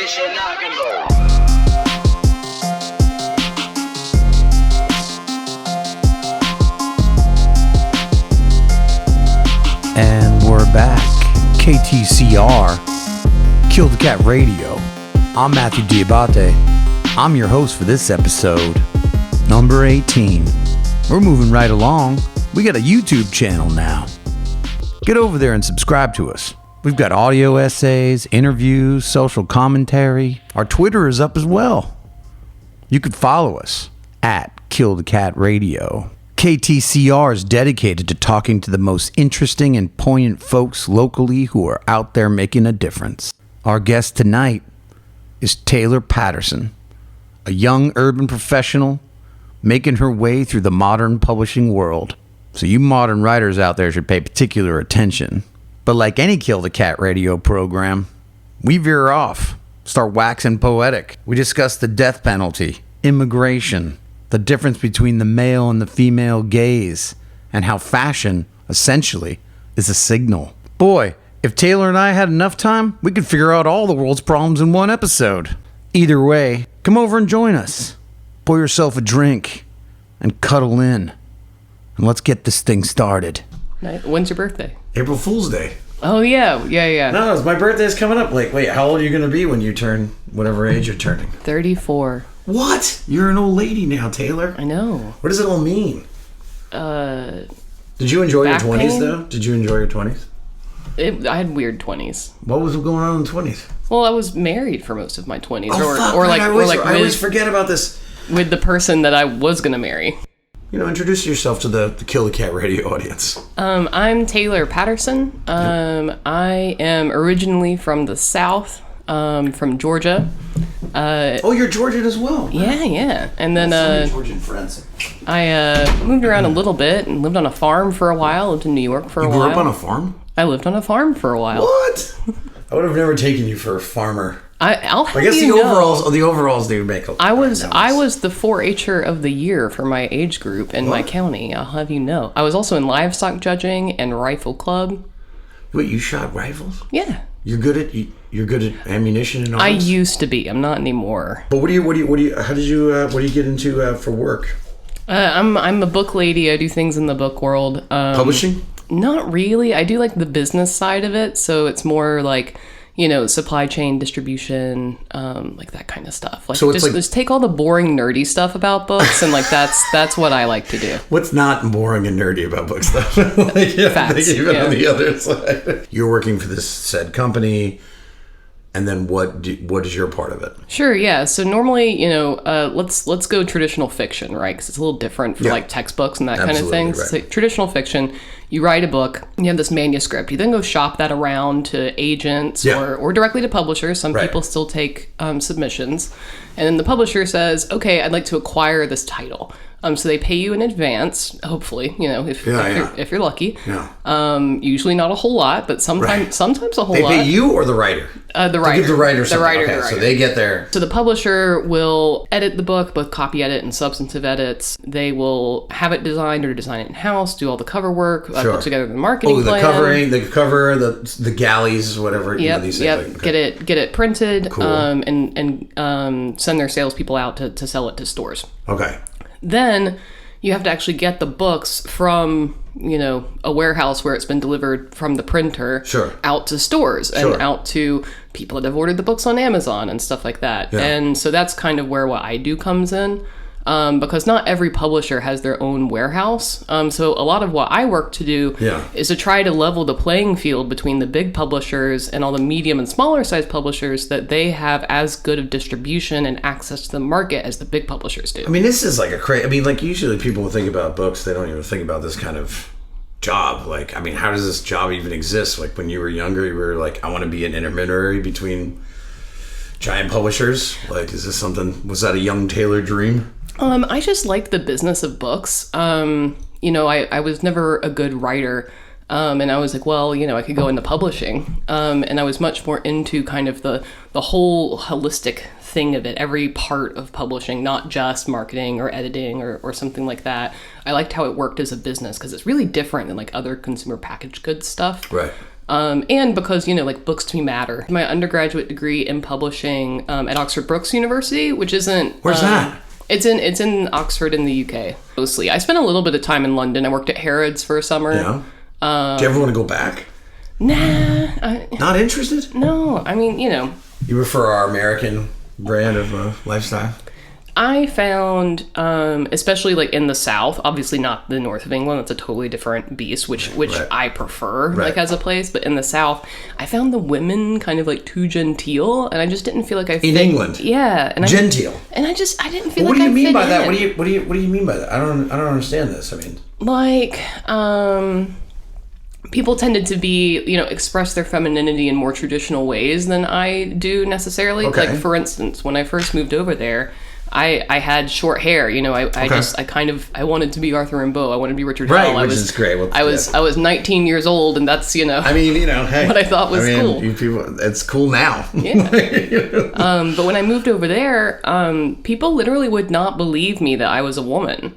Mission Rock and Roll. And we're back. KTCR, Kill the Cat Radio. I'm Matthew Diabate. I'm your host for this episode, number 18. We're moving right along. We got a YouTube channel now. Get over there and subscribe to us. We've got audio essays, interviews, social commentary. Our Twitter is up as well. You could follow us at Kill the Cat Radio. KTCR is dedicated to talking to the most interesting and poignant folks locally who are out there making a difference. Our guest tonight is Taylor Patterson, a young urban professional making her way through the modern publishing world. So you modern writers out there should pay particular attention. But like any Kill the Cat Radio program, we veer off, start waxing poetic. We discuss the death penalty, immigration, the difference between the male and the female gaze, and how fashion, essentially, is a signal. Boy, if Taylor and I had enough time, we could figure out all the world's problems in one episode. Either way, come over and join us. Pour yourself a drink and cuddle in. And let's get this thing started. When's your birthday? April Fool's Day. Oh, yeah. No, my birthday's coming up. Like, wait, how old are you going to be when you turn whatever age you're turning? 34. What? You're an old lady now, Taylor. I know. What does it all mean? Did you enjoy your 20s, pain? though? Did you enjoy your 20s? I had weird 20s. What was going on in the 20s? Well, I was married for most of my 20s. I always forget about this. With the person that I was going to marry. You know, introduce yourself to the Kill the Cat Radio audience. I'm Taylor Patterson. I am originally from the South, from Georgia. You're Georgian as well. Yeah. And then so many Georgian friends. I moved around a little bit and lived on a farm for a while. Lived in New York for a while. You grew up on a farm? I lived on a farm for a while. What? I would have never taken you for a farmer. I'll have I guess you the overalls do make a I was the 4-H'er of the year for my age group in my county. I'll have you know. I was also in livestock judging and rifle club. Wait, you shot rifles? Yeah. You're good at ammunition and arms? I used to be. I'm not anymore. But what do you get into for work? I'm a book lady. I do things in the book world. Publishing? Not really. I do like the business side of it, so it's more like, supply chain, distribution, like that kind of stuff. Like, so just take all the boring, nerdy stuff about books, and like that's what I like to do. What's not boring and nerdy about book stuff? Facts. Even on the other side, you're working for this said company, and then what is your part of it? Sure, yeah. So normally, let's go traditional fiction, right? Because it's a little different for like textbooks and that kind of thing. Right. So traditional fiction. You write a book, you have this manuscript, you then go shop that around to agents or directly to publishers. Some people still take submissions. And then the publisher says, okay, I'd like to acquire this title. So they pay you in advance, hopefully, if you're lucky. Yeah. Usually not a whole lot, but sometimes a whole lot. They pay you or the writer? The writer. Give the writer something. The writer. So they get their... So the publisher will edit the book, both copy edit and substantive edits. They will have it designed or design it in-house, do all the cover work, put together the marketing plan. The cover, the galleys, whatever. These things. Get it printed, cool. and send their salespeople out to sell it to stores. Okay. Then you have to actually get the books from, a warehouse where it's been delivered from the printer out to stores and out to people that have ordered the books on Amazon and stuff like that. Yeah. And so that's kind of where what I do comes in. Because not every publisher has their own warehouse. So a lot of what I work to do is to try to level the playing field between the big publishers and all the medium and smaller size publishers, that they have as good of distribution and access to the market as the big publishers do. I mean, this is like usually people will think about books, they don't even think about this kind of job. Like, I mean, how does this job even exist? Like, when you were younger, you were like, I want to be an intermediary between giant publishers. Like, is this something, was that a young Taylor dream? I just liked the business of books. I was never a good writer. And I was like, well, I could go into publishing. And I was much more into kind of the whole holistic thing of it, every part of publishing, not just marketing or editing or something like that. I liked how it worked as a business because it's really different than like other consumer packaged goods stuff. Right. And because, like, books to me matter. My undergraduate degree in publishing at Oxford Brookes University, which isn't... Where's that? It's in Oxford in the UK, mostly. I spent a little bit of time in London. I worked at Harrods for a summer. Yeah. Do you ever want to go back? Nah. Not interested? No. I mean, You prefer our American brand of lifestyle? I found, especially like in the South, obviously not the north of England, that's a totally different beast, which right. I prefer, like, as a place. But in the South, I found the women kind of like too genteel, and I just didn't feel like I fit. In England? Yeah. And genteel? I didn't feel like I fit in. What do you mean by that? What do you mean by that? I don't understand this. I mean... Like, people tended to be, express their femininity in more traditional ways than I do necessarily. Okay. Like, for instance, when I first moved over there, I had short hair, I wanted to be Arthur Rimbaud. I wanted to be Richard Hell. Right, which is great. Well, I was 19 years old, and that's, I mean, hey. what I thought was cool. You people, it's cool now. Yeah. But when I moved over there, people literally would not believe me that I was a woman.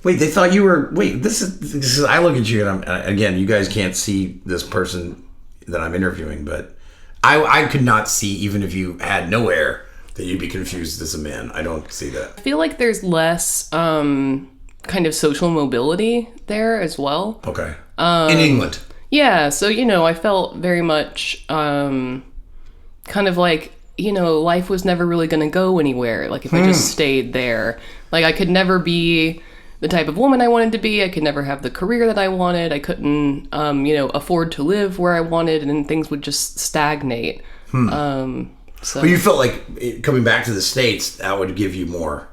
Wait, they thought you were... Wait, this is... I look at you, and again, you guys can't see this person that I'm interviewing, but I could not see, even if you had no hair, that you'd be confused as a man. I don't see that. I feel like there's less kind of social mobility there as well. Okay. In England. Yeah, so, I felt very much kind of like, life was never really going to go anywhere. Like, if I just stayed there. Like, I could never be the type of woman I wanted to be. I could never have the career that I wanted. I couldn't, afford to live where I wanted, and then things would just stagnate. So. But you felt like coming back to the States, that would give you more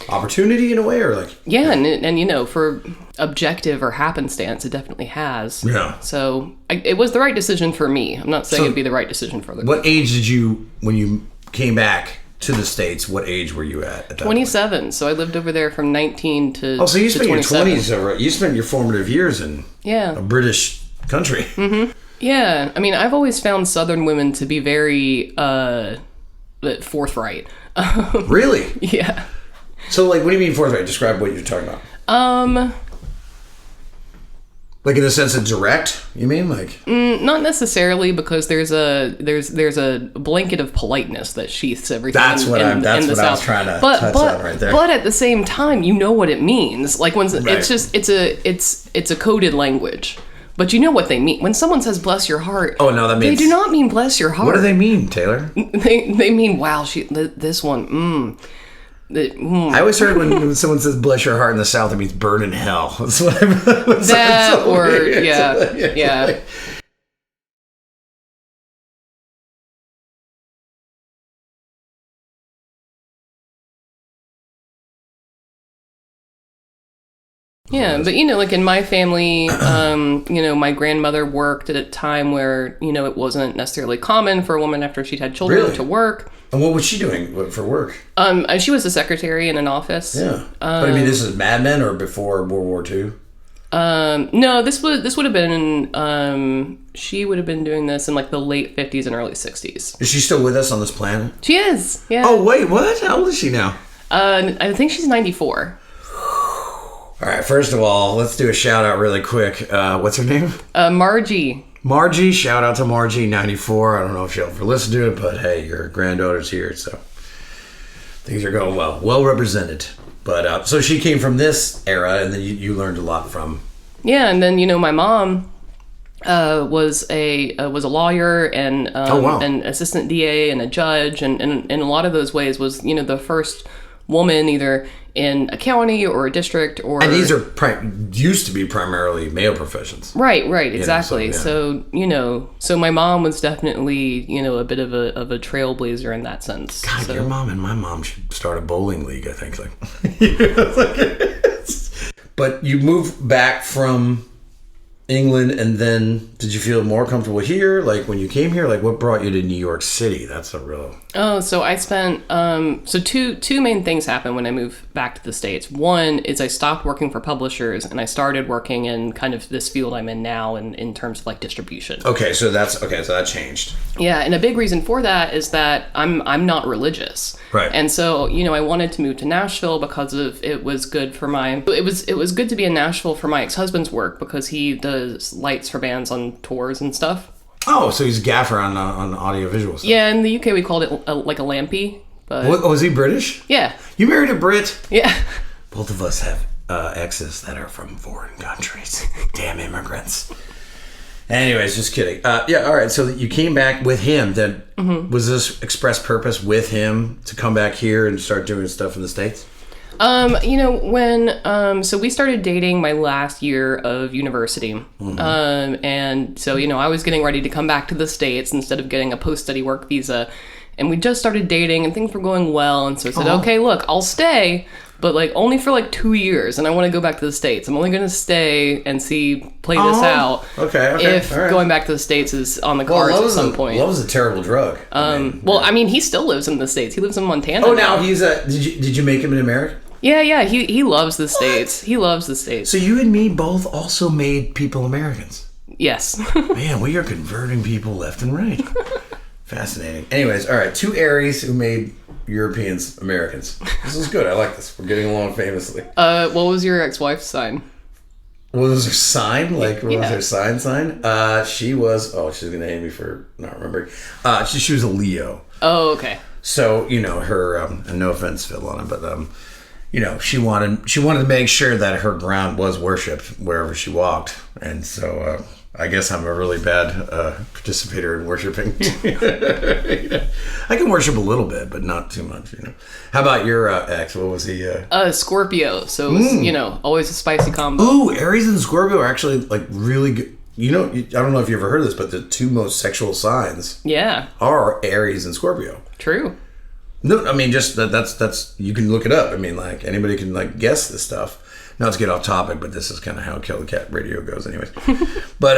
opportunity in a way, or like... Yeah, and for objective or happenstance, it definitely has. Yeah. So it was the right decision for me. I'm not saying it'd be the right decision for other What age did you, when you came back to the States, what age were you at that 27. Point? So I lived over there from 19 to Oh, so you spent your 20s over... You spent your formative years in a British country. Mm-hmm. Yeah, I mean, I've always found Southern women to be very forthright. Really? Yeah. So, like, what do you mean forthright? Describe what you're talking about. Like in the sense of direct, you mean? Like not necessarily, because there's a blanket of politeness that sheaths everything. That's what I was trying to touch on right there. But at the same time, you know what it means. Like when it's just it's a coded language. But you know what they mean. When someone says "bless your heart," oh no, that means they do not mean "bless your heart." What do they mean, Taylor? They mean, "Wow, this one." I always heard when someone says "bless your heart" in the South, it means "burn in hell." That's what yeah. Yeah, but like in my family, my grandmother worked at a time where, it wasn't necessarily common for a woman after she'd had children to work. And what was she doing for work? She was a secretary in an office. Yeah. But I mean, this is Mad Men or before World War II? No, this would have been, she would have been doing this in like the late 50s and early 60s. Is she still with us on this planet? She is, yeah. Oh, wait, what? How old is she now? I think she's 94. All right, first of all, let's do a shout out really quick. What's her name? Margie. Margie, shout out to Margie, 94. I don't know if she'll ever listen to it, but hey, your granddaughter's here, so things are going well. Well represented. But so she came from this era, and then you learned a lot from. Yeah, and then my mom was a lawyer and an assistant DA and a judge, and in a lot of those ways was the first woman either in a county or a district or... And these are used to be primarily male professions. Right, exactly. So my mom was definitely, a bit of a trailblazer in that sense. God, your mom and my mom should start a bowling league, I think. But you moved back from England, and then did you feel more comfortable here? Like when you came here, like what brought you to New York City? That's a real... Oh, so I spent, so two main things happened when I moved back to the States. One is I stopped working for publishers and I started working in kind of this field I'm in now in terms of like distribution. Okay, so that changed. Yeah, and a big reason for that is that I'm not religious. Right. And so, I wanted to move to Nashville because of it was good for it was good to be in Nashville for my ex-husband's work because he does lights for bands on tours and stuff. Oh, so he's a gaffer on audiovisual stuff. Yeah, in the UK we called it like a lampy. But was he British? Yeah. You married a Brit? Yeah. Both of us have exes that are from foreign countries. Damn immigrants. Anyways, just kidding. Yeah, all right. So you came back with him. Then was this express purpose with him to come back here and start doing stuff in the States? So we started dating my last year of university. And so, I was getting ready to come back to the States instead of getting a post-study work visa. And we just started dating and things were going well. And so I said, okay, look, I'll stay, but only for 2 years. And I want to go back to the States. I'm only going to stay and play this out. Okay. If going back to the States is on the cards at some point. Love is a terrible drug. He still lives in the States. He lives in Montana. Oh, now he's did you make him an American? Yeah, he loves the States. He loves the States. So you and me both also made people Americans. Yes. Man, we are converting people left and right. Fascinating. Anyways, all right, 2 Aries who made Europeans Americans. This is good. I like this. We're getting along famously. What was your ex-wife's sign? What was her sign? What was her sign? She was, she's going to hate me for not remembering. She was a Leo. Oh, okay. So, her, and no offense, Phil, on it, but, she wanted to make sure that her ground was worshipped wherever she walked. And so, I guess I'm a really bad participator in worshiping. I can worship a little bit, but not too much, How about your ex? What was he? Scorpio. So it was, always a spicy combo. Ooh, Aries and Scorpio are actually really good. I don't know if you ever heard of this, but the 2 most sexual signs are Aries and Scorpio. True. No, I mean, just that's you can look it up. I mean, anybody can guess this stuff. Not to get off topic, but this is kind of how Kill the Cat radio goes anyways. But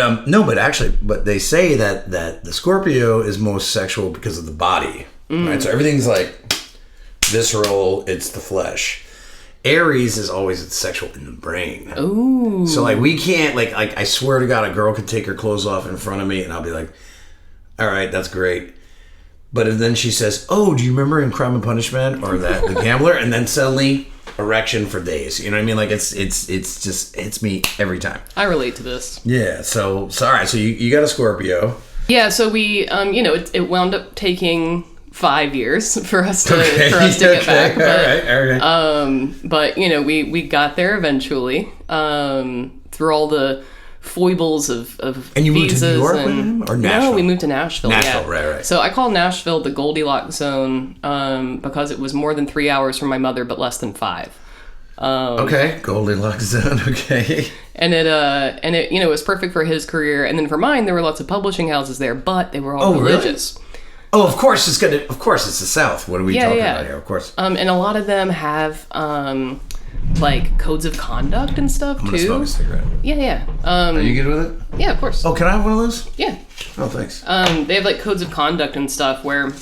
they say that the Scorpio is most sexual because of the body, right? So everything's visceral, it's the flesh. Aries is always sexual in the brain. Ooh. So we can't, I swear to God, a girl could take her clothes off in front of me and I'll be like, all right, that's great. But if then she says, oh, do you remember in Crime and Punishment or The Gambler? And then suddenly erection for days. You know what I mean? It's me every time. I relate to this. Yeah. So all right. So you got a Scorpio. Yeah. So we, it wound up taking 5 years for us to get back. But, all right. But we got there eventually. Through all the foibles of and you moved to New York with him or Nashville? No, we moved to Nashville. Right. So I call Nashville the Goldilocks zone because it was more than 3 hours from my mother, but less than 5. Okay, Goldilocks zone. Okay. And it was perfect for his career, and then for mine, there were lots of publishing houses there, but they were all religious. Really? Oh, of course it's the South. What are we talking about here? Of course. And a lot of them have codes of conduct and stuff, I'm too. Smoke a cigarette. Yeah. Are you good with it? Yeah, of course. Oh, can I have one of those? Yeah. Oh, thanks. They have codes of conduct and stuff where, you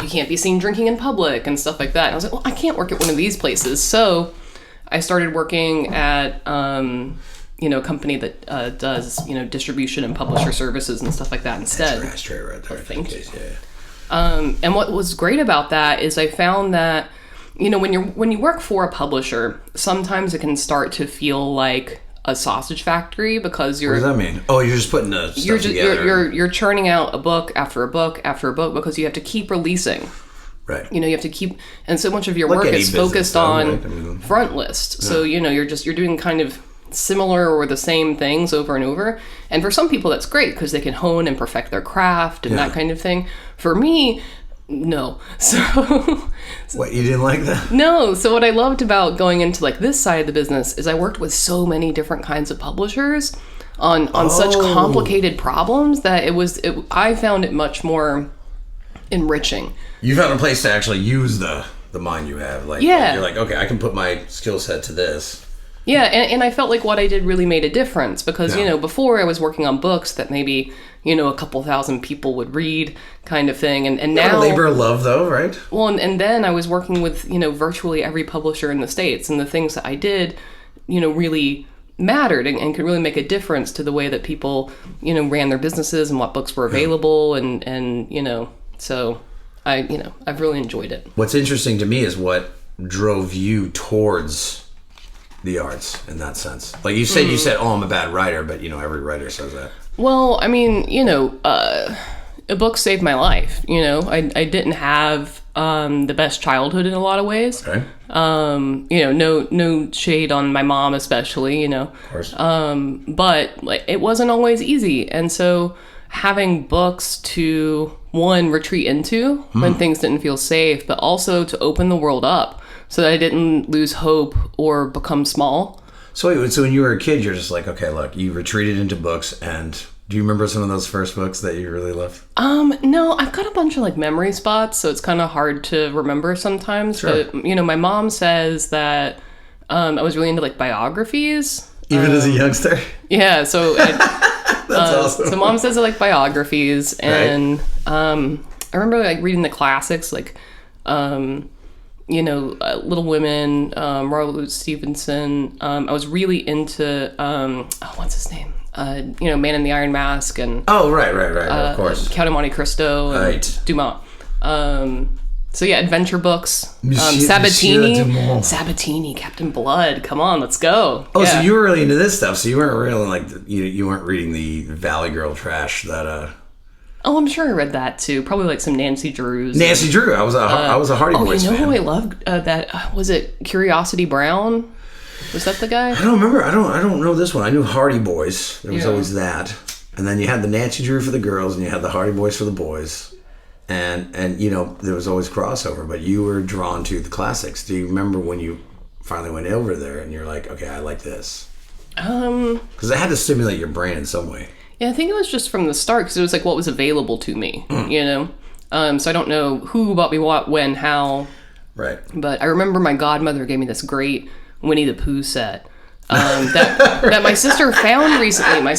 can't be seen drinking in public and stuff like that. And I was like, well, I can't work at one of these places. So I started working at, a company that does, distribution and publisher services and stuff like that instead. That's right there. I think. And what was great about that is I found that, when you work for a publisher, sometimes it can start to feel like a sausage factory because you're... What does that mean? Oh, you're just putting the stuff together. You're churning out a book after a book after a book because you have to keep releasing. Right. You have to keep... And so much of your work is focused on front list. So, you're doing kind of similar or the same things over and over. And for some people, that's great because they can hone and perfect their craft and that kind of thing. For me... No. So what, you didn't like that? No. So what I loved about going into this side of the business is I worked with so many different kinds of publishers on such complicated problems that I found it much more enriching. You found a place to actually use the mind you have. You're like, okay, I can put my skill set to this. Yeah, and I felt like what I did really made a difference because, before I was working on books that maybe, a couple thousand people would read kind of thing. And now... labor of love, though, right? Well, and then I was working with, virtually every publisher in the States. And the things that I did, really mattered and could really make a difference to the way that people, ran their businesses and what books were available. And so I've really enjoyed it. What's interesting to me is what drove you towards the arts in that sense. You said, oh, I'm a bad writer, but every writer says that. Well, I mean, a book saved my life. I didn't have the best childhood in a lot of ways. Okay. No shade on my mom, especially. Of course. But like it wasn't always easy, and so having books to one retreat into when things didn't feel safe, but also to open the world up so that I didn't lose hope or become small. So when you were a kid, you're just like, okay, look, you retreated into books, and do you remember some of those first books that you really loved? No, I've got a bunch of like memory spots, so it's kind of hard to remember sometimes. Sure. But my mom says that I was really into like biographies. Even as a youngster? Yeah, so that's awesome. So mom says I like biographies, and I remember like reading the classics like Little Women, Robert Louis Stevenson. I was really into what's his name? Man in the Iron Mask, and right, of course, Count of Monte Cristo, and Dumas. So yeah, adventure books. Sabatini, Captain Blood. Come on, let's go. Oh, yeah. So you were really into this stuff. So you weren't really like you weren't reading the Valley Girl trash that. Oh, I'm sure I read that too. Probably like some Nancy Drews. Nancy Drew. I was a Hardy Boys fan. Who I loved that was it Curiosity Brown? Was that the guy? I don't remember. I don't know this one. I knew Hardy Boys. There was always that, and then you had the Nancy Drew for the girls, and you had the Hardy Boys for the boys. And there was always crossover, but you were drawn to the classics. Do you remember when you finally went over there and you're like, okay, I like this? Because it had to stimulate your brain in some way. Yeah, I think it was just from the start, because it was like what was available to me, So I don't know who bought me what, when, how. Right. But I remember my godmother gave me this great Winnie the Pooh set. That my sister found recently. My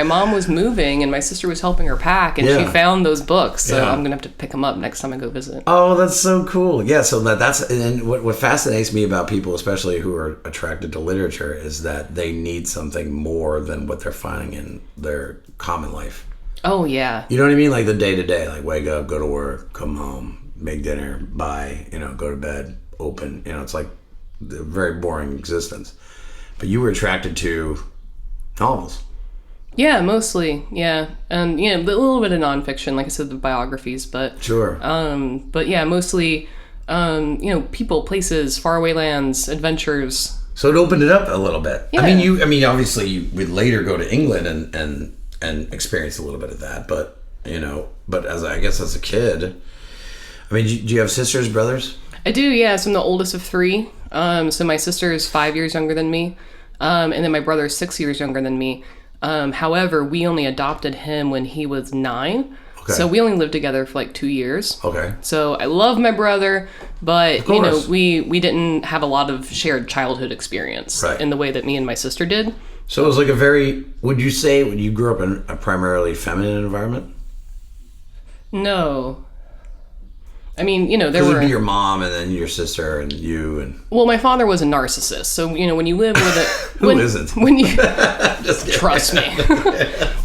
mom was moving and my sister was helping her pack, and she found those books. So I'm gonna have to pick them up next time I go visit. Oh, that's so cool. Yeah. So that's and what fascinates me about people, especially who are attracted to literature, is that they need something more than what they're finding in their common life. Oh yeah. You know what I mean? Like the day to day, like wake up, go to work, come home, make dinner, buy, go to bed, open. It's like a very boring existence. But you were attracted to novels. Yeah, mostly. Yeah. And, a little bit of nonfiction, like I said, the biographies, but... Sure. But yeah, mostly, people, places, faraway lands, adventures. So it opened it up a little bit. Yeah. Obviously you would later go to England and experience a little bit of that, but as a kid, do you have sisters, brothers? I do, yeah. So I'm the oldest of three. So my sister is 5 years younger than me. And then my brother is 6 years younger than me. However, we only adopted him when he was 9. Okay. So we only lived together for like 2 years. Okay. So I love my brother, but we didn't have a lot of shared childhood experience in the way that me and my sister did. So it was like would you say when you grew up in a primarily feminine environment? No. There were... It would be your mom and then your sister and you and... Well, my father was a narcissist, so, when you live with a... Who isn't? When you... Just kidding. Trust me.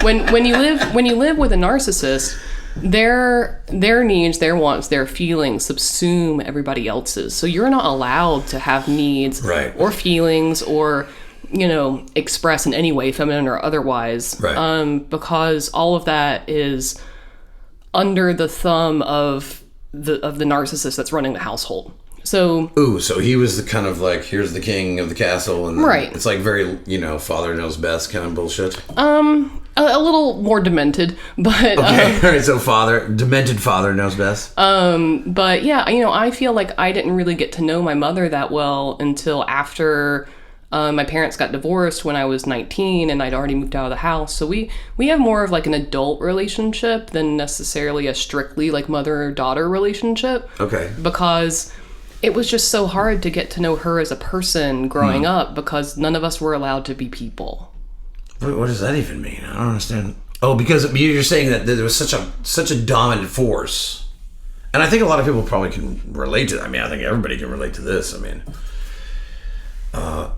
when you live with a narcissist, their needs, their wants, their feelings subsume everybody else's. So you're not allowed to have needs or feelings or, express in any way, feminine or otherwise. Right. Because all of that is under the thumb of the narcissist that's running the household. So he was the kind of like, here's the king of the castle, and it's like very, father knows best kind of bullshit. A little more demented, but okay. All right, so demented father knows best. But yeah, I feel like I didn't really get to know my mother that well until after my parents got divorced when I was 19 and I'd already moved out of the house. So we have more of like an adult relationship than necessarily a strictly like mother-daughter relationship. Okay. Because it was just so hard to get to know her as a person growing up because none of us were allowed to be people. What does that even mean? I don't understand. Oh, because you're saying that there was such a dominant force. And I think a lot of people probably can relate to that. I think everybody can relate to this.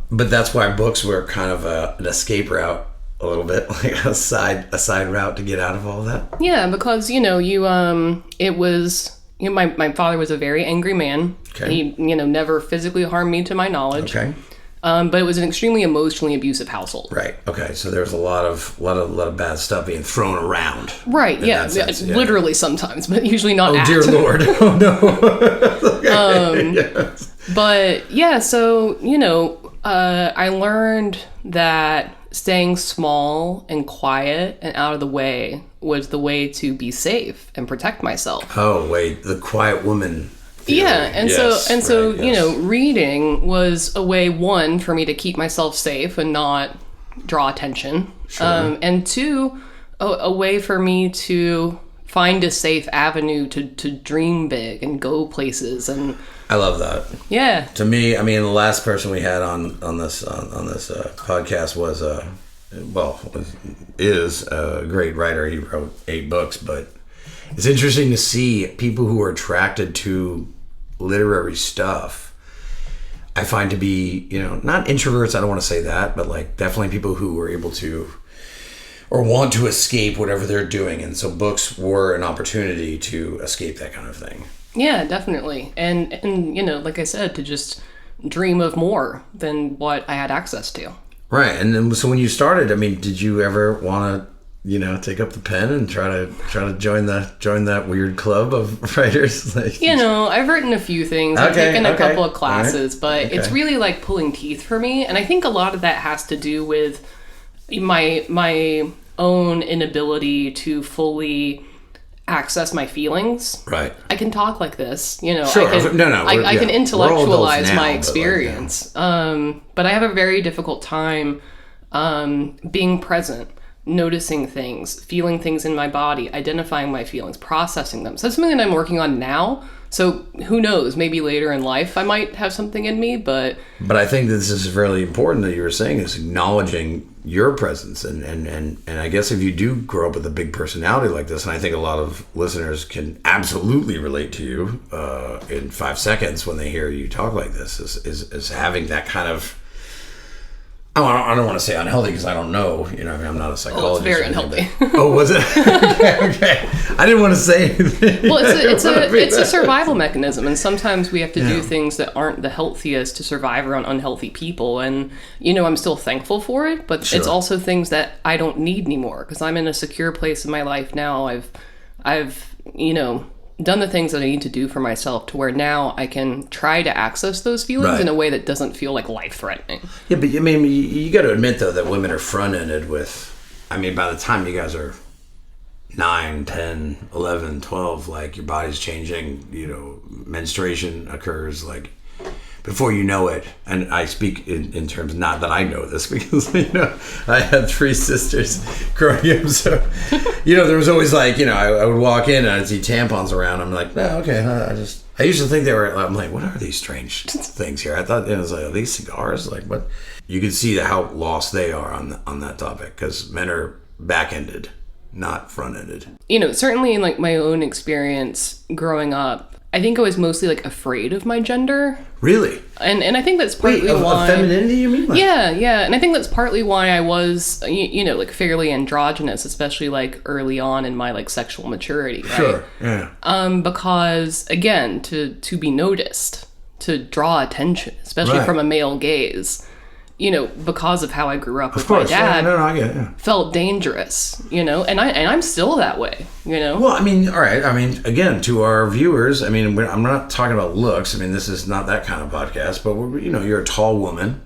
But that's why books were kind of an escape route a little bit, like a side route to get out of all that. Yeah, because it was my father was a very angry man. Okay. He never physically harmed me to my knowledge. Okay. But it was an extremely emotionally abusive household. Right. Okay. So there's a lot of bad stuff being thrown around. Right. Yeah. Literally sometimes, but usually not. Oh dear Lord. Oh no. Yes. But yeah, so I learned that staying small and quiet and out of the way was the way to be safe and protect myself. Oh wait, the quiet woman. Theory. Yeah, and so reading was a way, one, for me to keep myself safe and not draw attention, sure. And two, a way for me to find a safe avenue to dream big and go places. And I love that. Yeah. To me, I mean, the last person we had on this podcast was is a great writer. He wrote 8 books, but it's interesting to see people who are attracted to literary stuff. I find to be, not introverts, I don't want to say that, but like definitely people who are able to or want to escape whatever they're doing. And so books were an opportunity to escape that kind of thing. Yeah, definitely. And like I said, to just dream of more than what I had access to. Right. And then, so when you started, I mean, did you ever want to, take up the pen and try to join that weird club of writers? I've written a few things. I've taken a couple of classes, but it's really like pulling teeth for me. And I think a lot of that has to do with my own inability to fully access my feelings. Right. I can talk like this, Sure. I can intellectualize my experience. But I have a very difficult time being present, noticing things, feeling things in my body, identifying my feelings, processing them. So that's something that I'm working on now. So who knows, maybe later in life I might have something in me, but I think this is really important that you were saying, is acknowledging your presence. And I guess if you do grow up with a big personality like this, and I think a lot of listeners can absolutely relate to you in 5 seconds when they hear you talk like this, is having that kind of, I don't want to say unhealthy because I don't know. I'm not a psychologist. Oh, it's very unhealthy. Oh, was it? Okay. I didn't want to say anything. Well, it's a survival mechanism, and sometimes we have to do things that aren't the healthiest to survive around unhealthy people. And I'm still thankful for it, but It's also things that I don't need anymore because I'm in a secure place in my life now. I've done the things that I need to do for myself to where now I can try to access those feelings in a way that doesn't feel like life-threatening. Yeah, but I mean, you got to admit, though, that women are front-ended with, by the time you guys are 9, 10, 11, 12, like your body's changing, menstruation occurs, like before you know it. And I speak in terms, not that I know this, because, I had 3 sisters growing up. So, there was always like, I would walk in and I'd see tampons around. I'm like, no, okay. I used to think I'm like, what are these strange things here? I thought it was like, are these cigars? Like, what? You can see how lost they are on that topic, because men are back-ended, not front-ended. Certainly in like my own experience growing up, I think I was mostly like afraid of my gender. Really? And I think that's partly why... Of femininity, you mean? Yeah. And I think that's partly why I was, like fairly androgynous, especially like early on in my like sexual maturity, right? Sure, yeah. Because, again, to be noticed, to draw attention, especially from a male gaze, because of how I grew up with my dad, I get it, yeah. Felt dangerous, and I'm still that way, Well, all right. Again, to our viewers, I'm not talking about looks. This is not that kind of podcast, but you're a tall woman,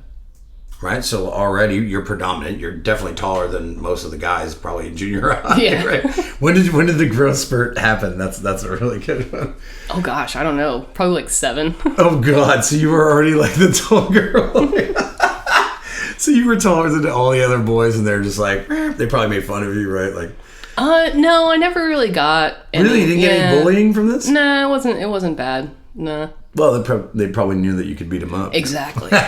right? So already you're predominant. You're definitely taller than most of the guys, probably in junior high. Yeah. Right? When did the growth spurt happen? That's a really good one. Oh gosh, I don't know. Probably like 7. Oh God, so you were already like the tall girl. So you were taller than all the other boys, and they're just like, they probably made fun of you, right? Like, no, I never really got any. Really? You didn't get any bullying from this? No, it wasn't bad. No. Well, they probably knew that you could beat them up. Exactly. But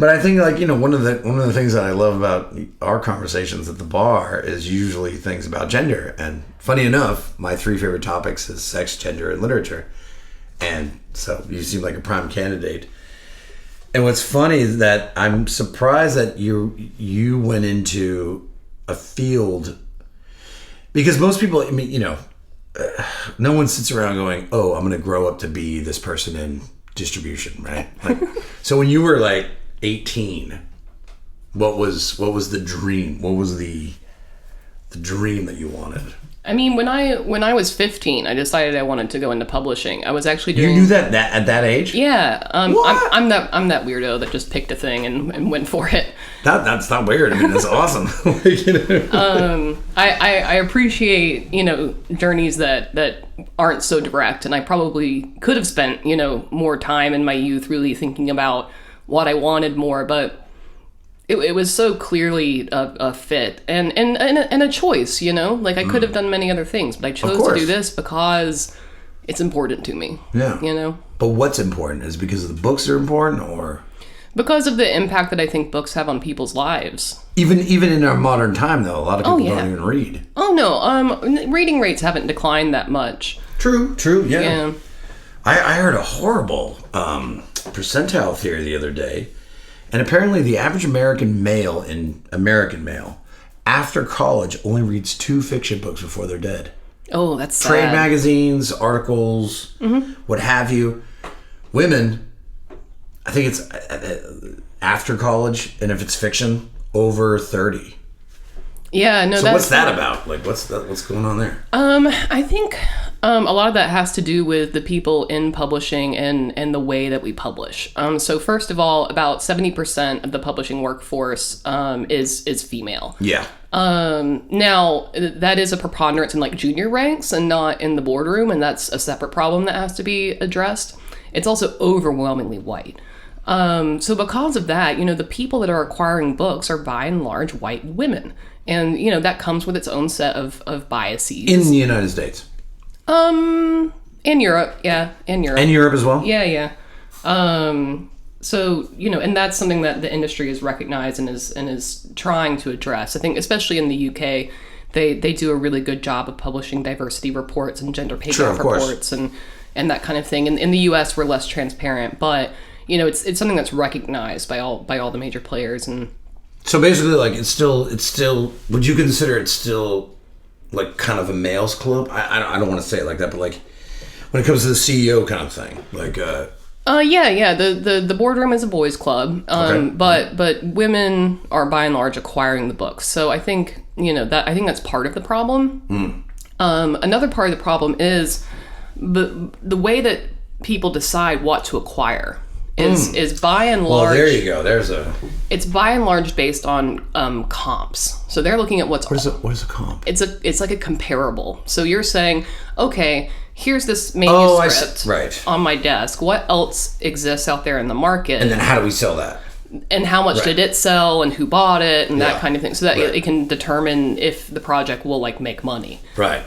I think, like, one of the things that I love about our conversations at the bar is usually things about gender. And funny enough, my 3 favorite topics is sex, gender, and literature. And so you seem like a prime candidate. And what's funny is that I'm surprised that you went into a field, because most people, no one sits around going, oh, I'm going to grow up to be this person in distribution, right? Like, so when you were like 18, what was the dream? What was the dream that you wanted? I mean, when I was 15, I decided I wanted to go into publishing. I was actually doing... You knew that at that age? Yeah. What? I'm that weirdo that just picked a thing and went for it. That's not weird. I mean, that's awesome. I appreciate, journeys that aren't so direct, and I probably could have spent, more time in my youth really thinking about what I wanted more, but it was so clearly a fit and a choice, like I could have done many other things, but I chose to do this because it's important to me. Yeah. But what's important? Is it because the books are important, or because of the impact that I think books have on people's lives? Even in our modern time, though, a lot of people don't even read. Oh no, reading rates haven't declined that much. True, yeah. I heard a horrible percentile theory the other day. And apparently the average American male after college only reads 2 fiction books before they're dead. Oh, that's sad. Trade magazines, articles, what have you. Women, I think it's after college, and if it's fiction, over 30. Yeah, no. So what's that about? Like, what's going on there? I think a lot of that has to do with the people in publishing and the way that we publish. So first of all, about 70% of the publishing workforce is female. Yeah. Now that is a preponderance in like junior ranks and not in the boardroom, and that's a separate problem that has to be addressed. It's also overwhelmingly white. So because of that, the people that are acquiring books are by and large white women. And, that comes with its own set of biases. In the United States? In Europe, yeah. In Europe. And Europe as well? Yeah. So, and that's something that the industry has recognized and is trying to address. I think especially in the UK, they do a really good job of publishing diversity reports and gender pay gap reports and that kind of thing. And in the US, we're less transparent, but, it's something that's recognized by all the major players. And so basically, like, it's still, would you consider it still, like, kind of a male's club? I don't want to say it like that, but, like, when it comes to the CEO kind of thing, like, yeah. The boardroom is a boys' club, but women are by and large acquiring the books. So I think, I think that's part of the problem. Another part of the problem is the way that people decide what to acquire. Is by and large... Well, there you go. It's by and large based on comps. So they're looking at what is a comp? It's like a comparable. So you're saying, okay, here's this manuscript on my desk. What else exists out there in the market? And then how do we sell that? And how much did it sell, and who bought it, and that kind of thing. So that it can determine if the project will make money. Right.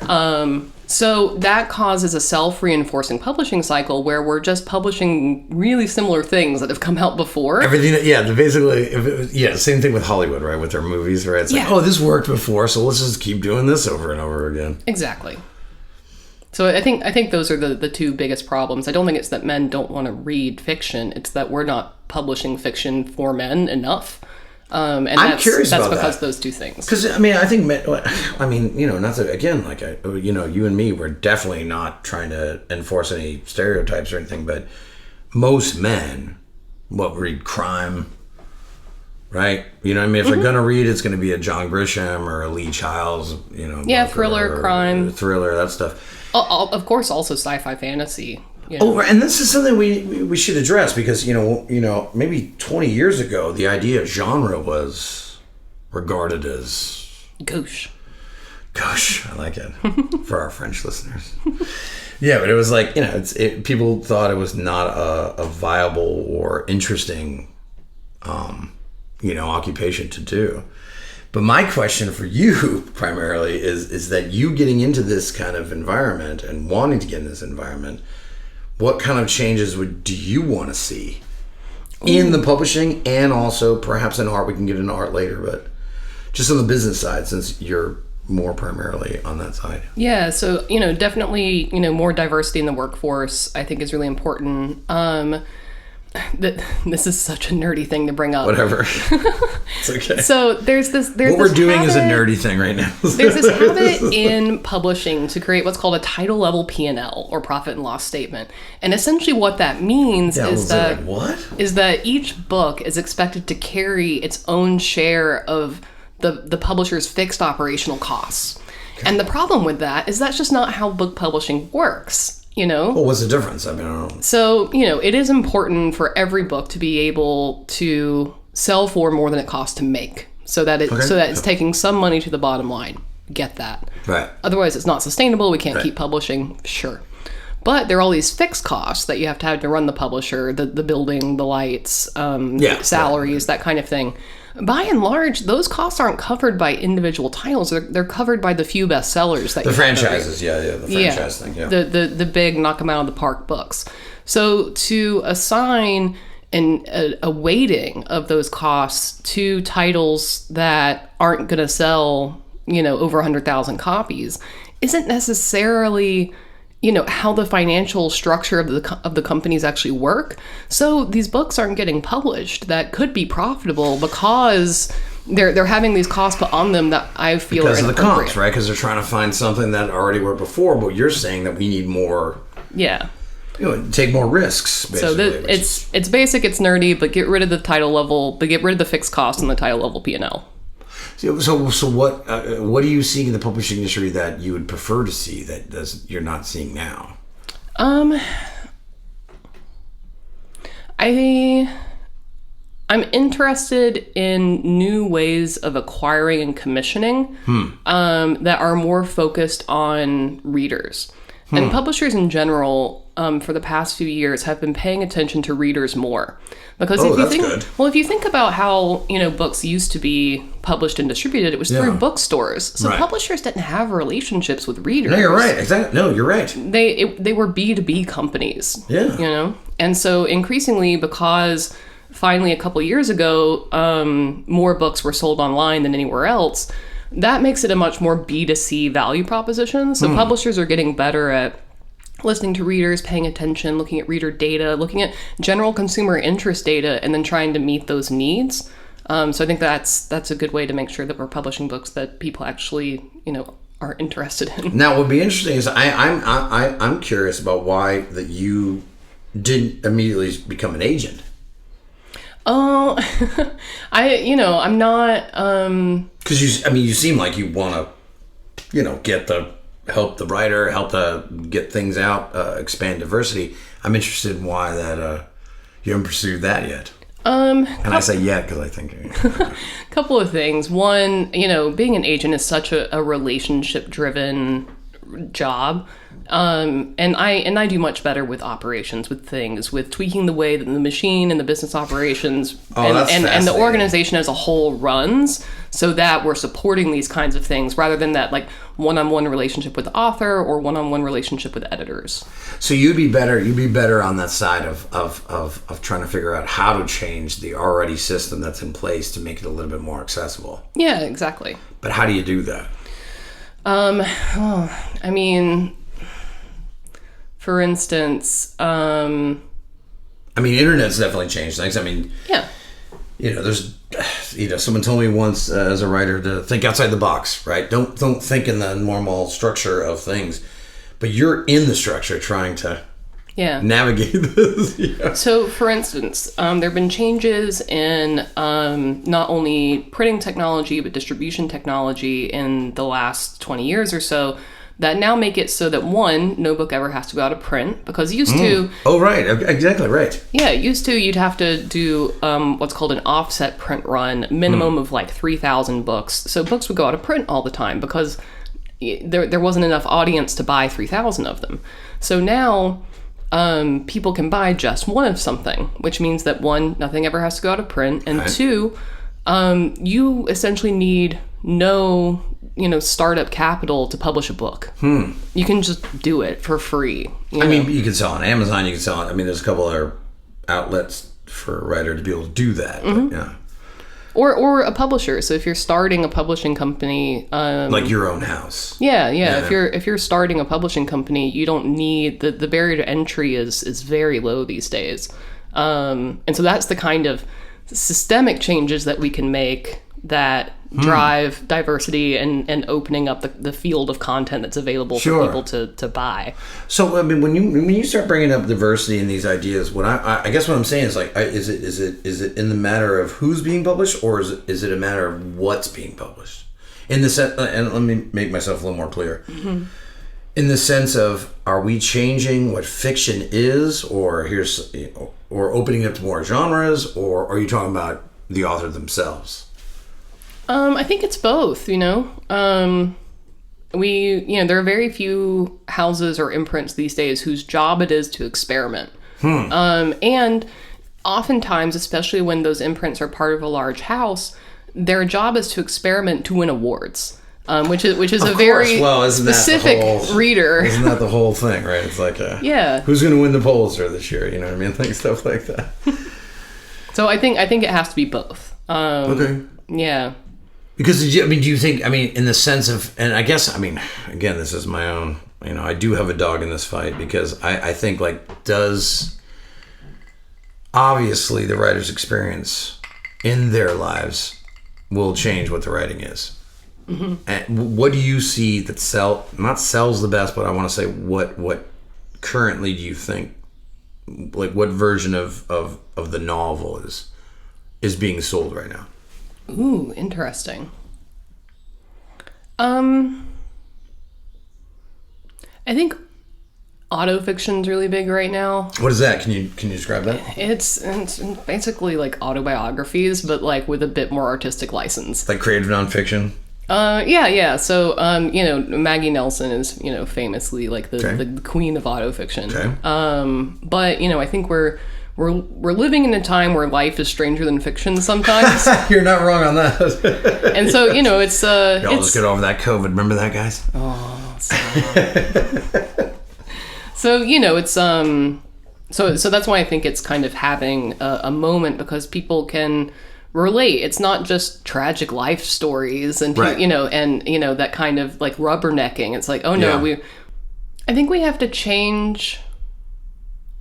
So that causes a self-reinforcing publishing cycle where we're just publishing really similar things that have come out before. Everything, basically, same thing with Hollywood, right? With their movies, right? It's like, this worked before, so let's just keep doing this over and over again. Exactly. So I think those are the two biggest problems. I don't think it's that men don't want to read fiction. It's that we're not publishing fiction for men enough. And I'm curious about because that. Those two things. Because I think not to, again, like you and me, we're definitely not trying to enforce any stereotypes or anything, but most men read crime, right? If they're gonna read, it's gonna be a John Grisham or a Lee Childs, thriller, crime, thriller, that stuff. Of course, also sci-fi fantasy. Oh, and this is something we should address because maybe 20 years ago the idea of genre was regarded as gauche. I like it for our French listeners. Yeah, but it was like people thought it was not a viable or interesting occupation to do. But my question for you primarily is that you getting into this kind of environment and wanting to get in this environment. What kind of changes do you want to see in the publishing and also perhaps in art? We can get into art later, but just on the business side, since you're more primarily on that side. Yeah, so, definitely, more diversity in the workforce, I think is really important. This is such a nerdy thing to bring up. Whatever. It's okay. So there's this. What we're doing is a nerdy thing right now. There's this habit in publishing to create what's called a title level P&L, or profit and loss statement. And essentially what that means is that each book is expected to carry its own share of the publisher's fixed operational costs. Okay. And the problem with that is that's just not how book publishing works. Well, what's the difference? I mean, I don't know. So, it is important for every book to be able to sell for more than it costs to make, so that it's taking some money to the bottom line. Get that. Right. Otherwise, it's not sustainable. We can't keep publishing. Sure. But there are all these fixed costs that you have to run the publisher, the building, the lights, salaries, that kind of thing. By and large, those costs aren't covered by individual titles. They're covered by the few bestsellers that the franchises. The franchise thing. Yeah. The big knock 'em out of the park books. So to assign a weighting of those costs to titles that aren't going to sell, over 100,000 copies isn't necessarily how the financial structure of the companies actually work. So these books aren't getting published that could be profitable because they're having these costs put on them that I feel because are of the comps, right? Because they're trying to find something that already worked before, but you're saying that we need more. Yeah. Take more risks. Basically, so it's basic, it's nerdy, but get rid of the title level, but get rid of the fixed cost and the title level P&L. So what do you see in the publishing industry that you would prefer to see that you're not seeing now? I'm interested in new ways of acquiring and commissioning that are more focused on readers. And publishers in general, for the past few years, have been paying attention to readers more. Because if you think about how books used to be published and distributed, it was through bookstores. So publishers didn't have relationships with readers. No, you're right. Exactly. No, you're right. They were B2B companies. Yeah. And so increasingly, because finally a couple years ago, more books were sold online than anywhere else. That makes it a much more B2C value proposition. So publishers are getting better at listening to readers, paying attention, looking at reader data, looking at general consumer interest data, and then trying to meet those needs. So I think that's a good way to make sure that we're publishing books that people actually, are interested in. Now, what would be interesting is I'm curious about why that you didn't immediately become an agent. Oh, I'm not. Because you seem like you want to, help the writer, help get things out, expand diversity. I'm interested in why that you haven't pursued that yet. And I say yet because I think a couple of things. One, being an agent is such a relationship-driven job. And I do much better with operations, with things, with tweaking the way that the machine and the business operations and the organization as a whole runs, so that we're supporting these kinds of things rather than that like one-on-one relationship with the author or one-on-one relationship with editors. So you'd be better on that side of trying to figure out how to change the already system that's in place to make it a little bit more accessible. Yeah, exactly. But how do you do that? For instance, internet's definitely changed things. There's, someone told me once as a writer to think outside the box, right? Don't think in the normal structure of things, but you're in the structure trying to navigate this. Yeah. So, for instance, there have been changes in not only printing technology, but distribution technology in the last 20 years or so that now make it so that, one, no book ever has to go out of print, because used to... Oh, right. Exactly, right. Yeah, used to you'd have to do what's called an offset print run, minimum of like 3,000 books. So books would go out of print all the time because there wasn't enough audience to buy 3,000 of them. So now people can buy just one of something, which means that, one, nothing ever has to go out of print, and two, you essentially need no startup capital to publish a book. You can just do it for free. You can sell on Amazon, you can sell on, there's a couple other outlets for a writer to be able to do that. But, yeah. Or a publisher. So if you're starting a publishing company, like your own house. Yeah. If you're starting a publishing company, you don't need the barrier to entry is very low these days. And so that's the kind of systemic changes that we can make that drive diversity and opening up the field of content that's available for people to buy. So I mean, when you start bringing up diversity in these ideas, what I guess what I'm saying is like, is it in the matter of who's being published, or is it a matter of what's being published? In the sense, and let me make myself a little more clear. Mm-hmm. In the sense of, are we changing what fiction is, or opening up to more genres, or are you talking about the author themselves? I think it's both, there are very few houses or imprints these days whose job it is to experiment. And oftentimes, especially when those imprints are part of a large house, their job is to experiment to win awards. Which is a very specific reader. Isn't that the whole thing, right? It's like, who's going to win the Pulitzer this year? You know what I mean? Like stuff like that. So I think it has to be both. Okay. Yeah. Because, do you think, in the sense of, and I guess, again, this is my own, I do have a dog in this fight, because I think, obviously the writer's experience in their lives will change what the writing is. Mm-hmm. And what do you see that not sells the best, but I want to say what currently do you think, what version of the novel is being sold right now? Ooh, interesting. I think autofiction's really big right now. What is that? Can you describe that? It's basically like autobiographies, but with a bit more artistic license. Like creative nonfiction? Yeah. So, Maggie Nelson is, famously the queen of autofiction. Okay. But, I think we're living in a time where life is stranger than fiction sometimes. You're not wrong on that. And so, it's... Y'all just get over that COVID. Remember that, guys? Oh, stop. So, it's... So that's why I think it's kind of having a moment, because people can relate. It's not just tragic life stories and, right. That kind of rubbernecking. It's like, oh no, I think we have to change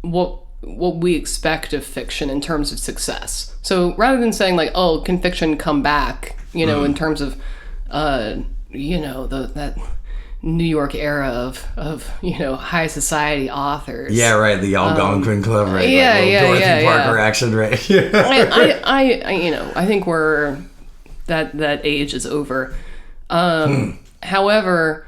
what we expect of fiction in terms of success. So rather than saying can fiction come back, in terms of, that New York era of high society authors. Yeah, right. The Algonquin Club, right? Dorothy Parker action, right? I think that age is over. However,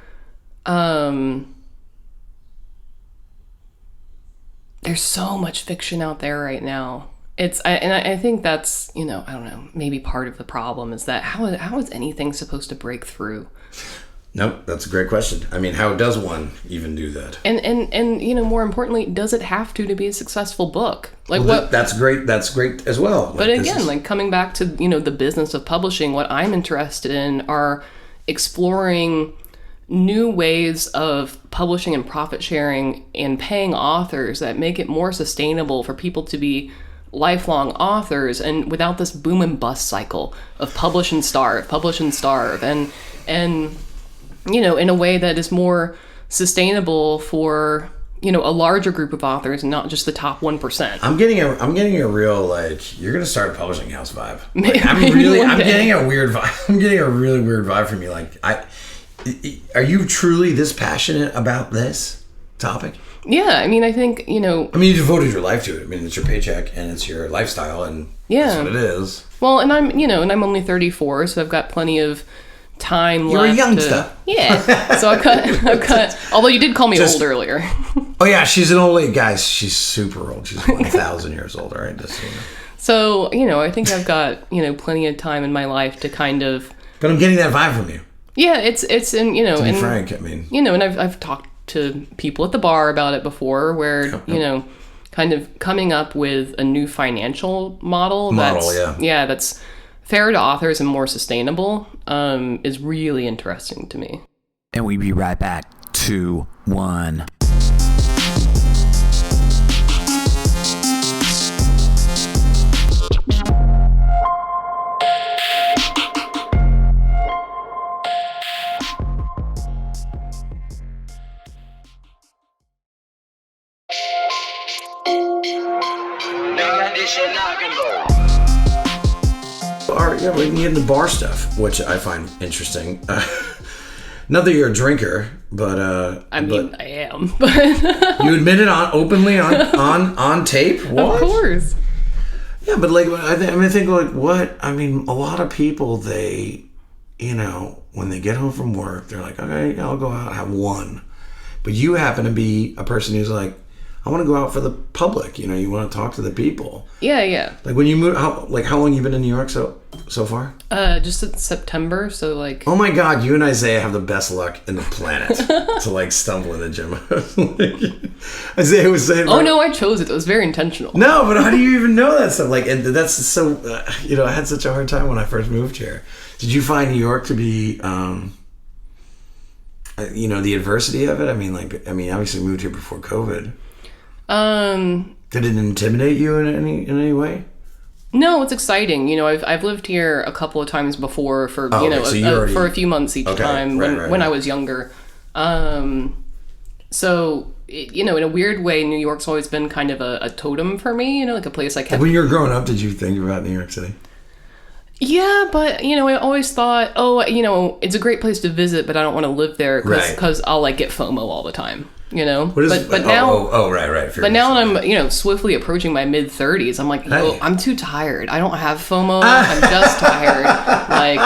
there's so much fiction out there right now. I think that's, I don't know, maybe part of the problem is that how is anything supposed to break through? Nope, that's a great question. How does one even do that? And more importantly, does it have to be a successful book? That's great. That's great as well. But again, coming back to, the business of publishing, what I'm interested in are exploring new ways of publishing and profit sharing and paying authors that make it more sustainable for people to be lifelong authors, and without this boom and bust cycle of publish and starve, and in a way that is more sustainable for a larger group of authors, and not just the top 1%. I'm getting a real you're gonna start a publishing house vibe. I'm getting a weird vibe. I'm getting a really weird vibe from you. Are you truly this passionate about this topic? Yeah, I think, you devoted your life to it. It's your paycheck and it's your lifestyle, and that's what it is. Well, and I'm only 34, so I've got plenty of time You're left. You're a youngster. Yeah. So I've got, although you did call me old earlier. Oh yeah, she's an old lady. Guys, she's super old. She's 1,000 years old, all right? Just, So, I think I've got, plenty of time in my life to kind of... But I'm getting that vibe from you. Yeah, it's in, to be frank, and I've talked to people at the bar about it before, where, kind of coming up with a new financial model that's fair to authors and more sustainable, is really interesting to me. And we'll be right back. 2, 1. Yeah, we can get into bar stuff, which I find interesting. Not that you're a drinker, but I am. You admit it openly on tape. What? Of course. Yeah, but like I think like what? I mean, a lot of people they, when they get home from work, they're like, okay, I'll go out and have one. But you happen to be a person who's like, I want to go out for the public. You want to talk to the people. Yeah. Like when you move, how long you been in New York so far? Just in September. So like. Oh my God, you and Isaiah have the best luck in the planet to like stumble in the gym. Isaiah was saying. Oh no, I chose it. It was very intentional. No, but how do you even know that stuff? Like, and that's so. I had such a hard time when I first moved here. Did you find New York to be, the adversity of it? I mean, obviously moved here before COVID. Did it intimidate you in any way? No, it's exciting. I've lived here a couple of times before for for a few months each time when I was younger. So in a weird way, New York's always been kind of a totem for me. Like a place I kept. When you were growing up, did you think about New York City? Yeah, but I always thought, it's a great place to visit, but I don't want to live there because I'll like get FOMO all the time. Now. Right. But now that I'm, swiftly approaching my mid-30s, I'm like, I'm too tired. I don't have FOMO. I'm just tired. Like,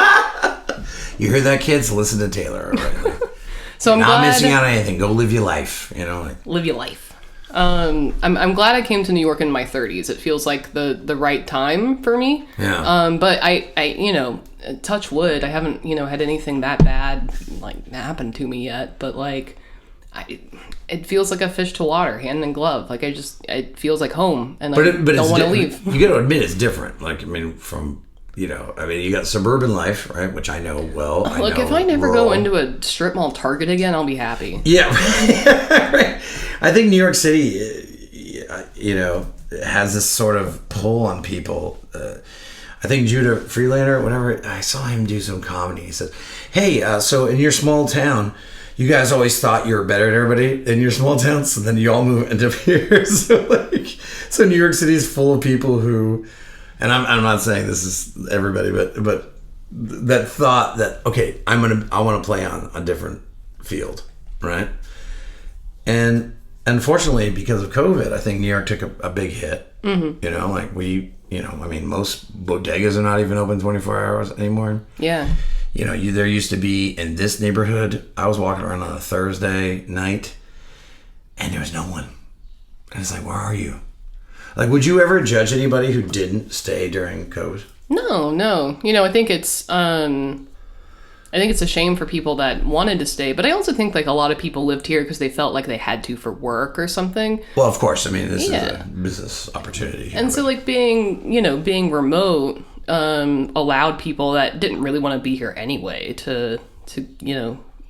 you hear that, kids? Listen to Taylor. Right? So I'm not missing out on anything. Go live your life. Live your life. I'm glad I came to New York in my 30s. It feels like the right time for me. Yeah. But I touch wood. I haven't had anything that bad like happen to me yet. But like. It feels like a fish to water, hand in glove. Like it feels like home, and I don't want to leave. You got to admit it's different. Like you got suburban life, right? Which I know well. Look, if I never go into a strip mall Target again, I'll be happy. Yeah, right. I think New York City, has this sort of pull on people. I think Judah Freelander, whatever, I saw him do some comedy. He said, "Hey, so in your small town." You guys always thought you were better than everybody in your small town, so then you all move into here. So New York City is full of people who, and I'm not saying this is everybody, but that thought that okay, I want to play on a different field, right? And unfortunately, because of COVID, I think New York took a big hit. Mm-hmm. Most bodegas are not even open 24 hours anymore. Yeah. There used to be in this neighborhood, I was walking around on a Thursday night and there was no one. And it's like, where are you? Like, would you ever judge anybody who didn't stay during COVID? No. I think it's a shame for people that wanted to stay, but I also think like a lot of people lived here because they felt like they had to for work or something. Well, of course. This is a business opportunity. And so like being remote, allowed people that didn't really want to be here anyway to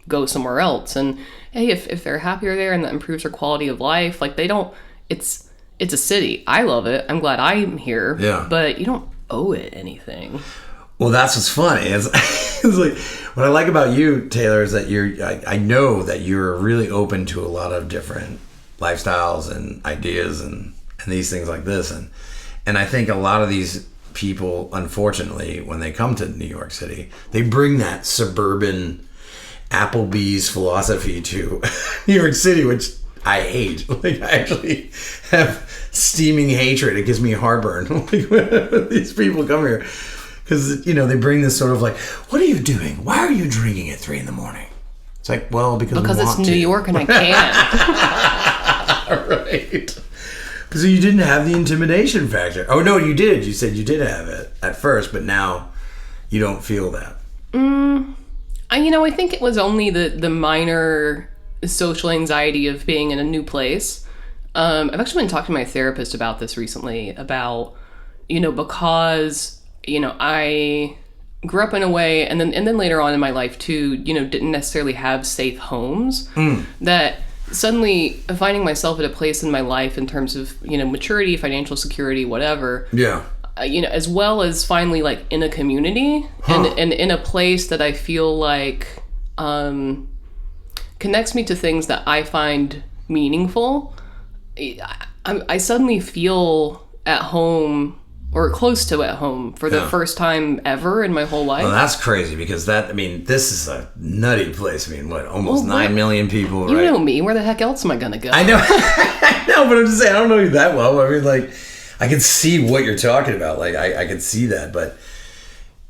go somewhere else. And hey, if they're happier there and that improves their quality of life, like it's a city. I love it. I'm glad I'm here. Yeah. But you don't owe it anything. Well, that's what's funny. It's like what I like about you, Taylor, is that I know that you're really open to a lot of different lifestyles and ideas and these things like this. And I think a lot of these people, unfortunately, when they come to New York City, they bring that suburban Applebee's philosophy to New York City, which I hate. Like, I actually have steaming hatred. It gives me heartburn. Like, when these people come here, because they bring this sort of like, what are you doing? Why are you drinking at 3 a.m? It's like, well, because it's New York and I can't. Right. So you didn't have the intimidation factor. Oh, no, you did. You said you did have it at first, but now you don't feel that. I think it was only the minor social anxiety of being in a new place. I've actually been talking to my therapist about this recently, about, because, I grew up in a way, and then later on in my life too, didn't necessarily have safe homes, that suddenly finding myself at a place in my life in terms of, maturity, financial security, whatever. Yeah. As well as finally like in a community and in a place that I feel like connects me to things that I find meaningful. I suddenly feel at home or close to at home for the first time ever in my whole life. Well, that's crazy because this is a nutty place. I mean, almost 9 million people, right? You know me. Where the heck else am I going to go? I know. I know, but I'm just saying, I don't know you that well. I mean, like, I can see what you're talking about. Like, I can see that, but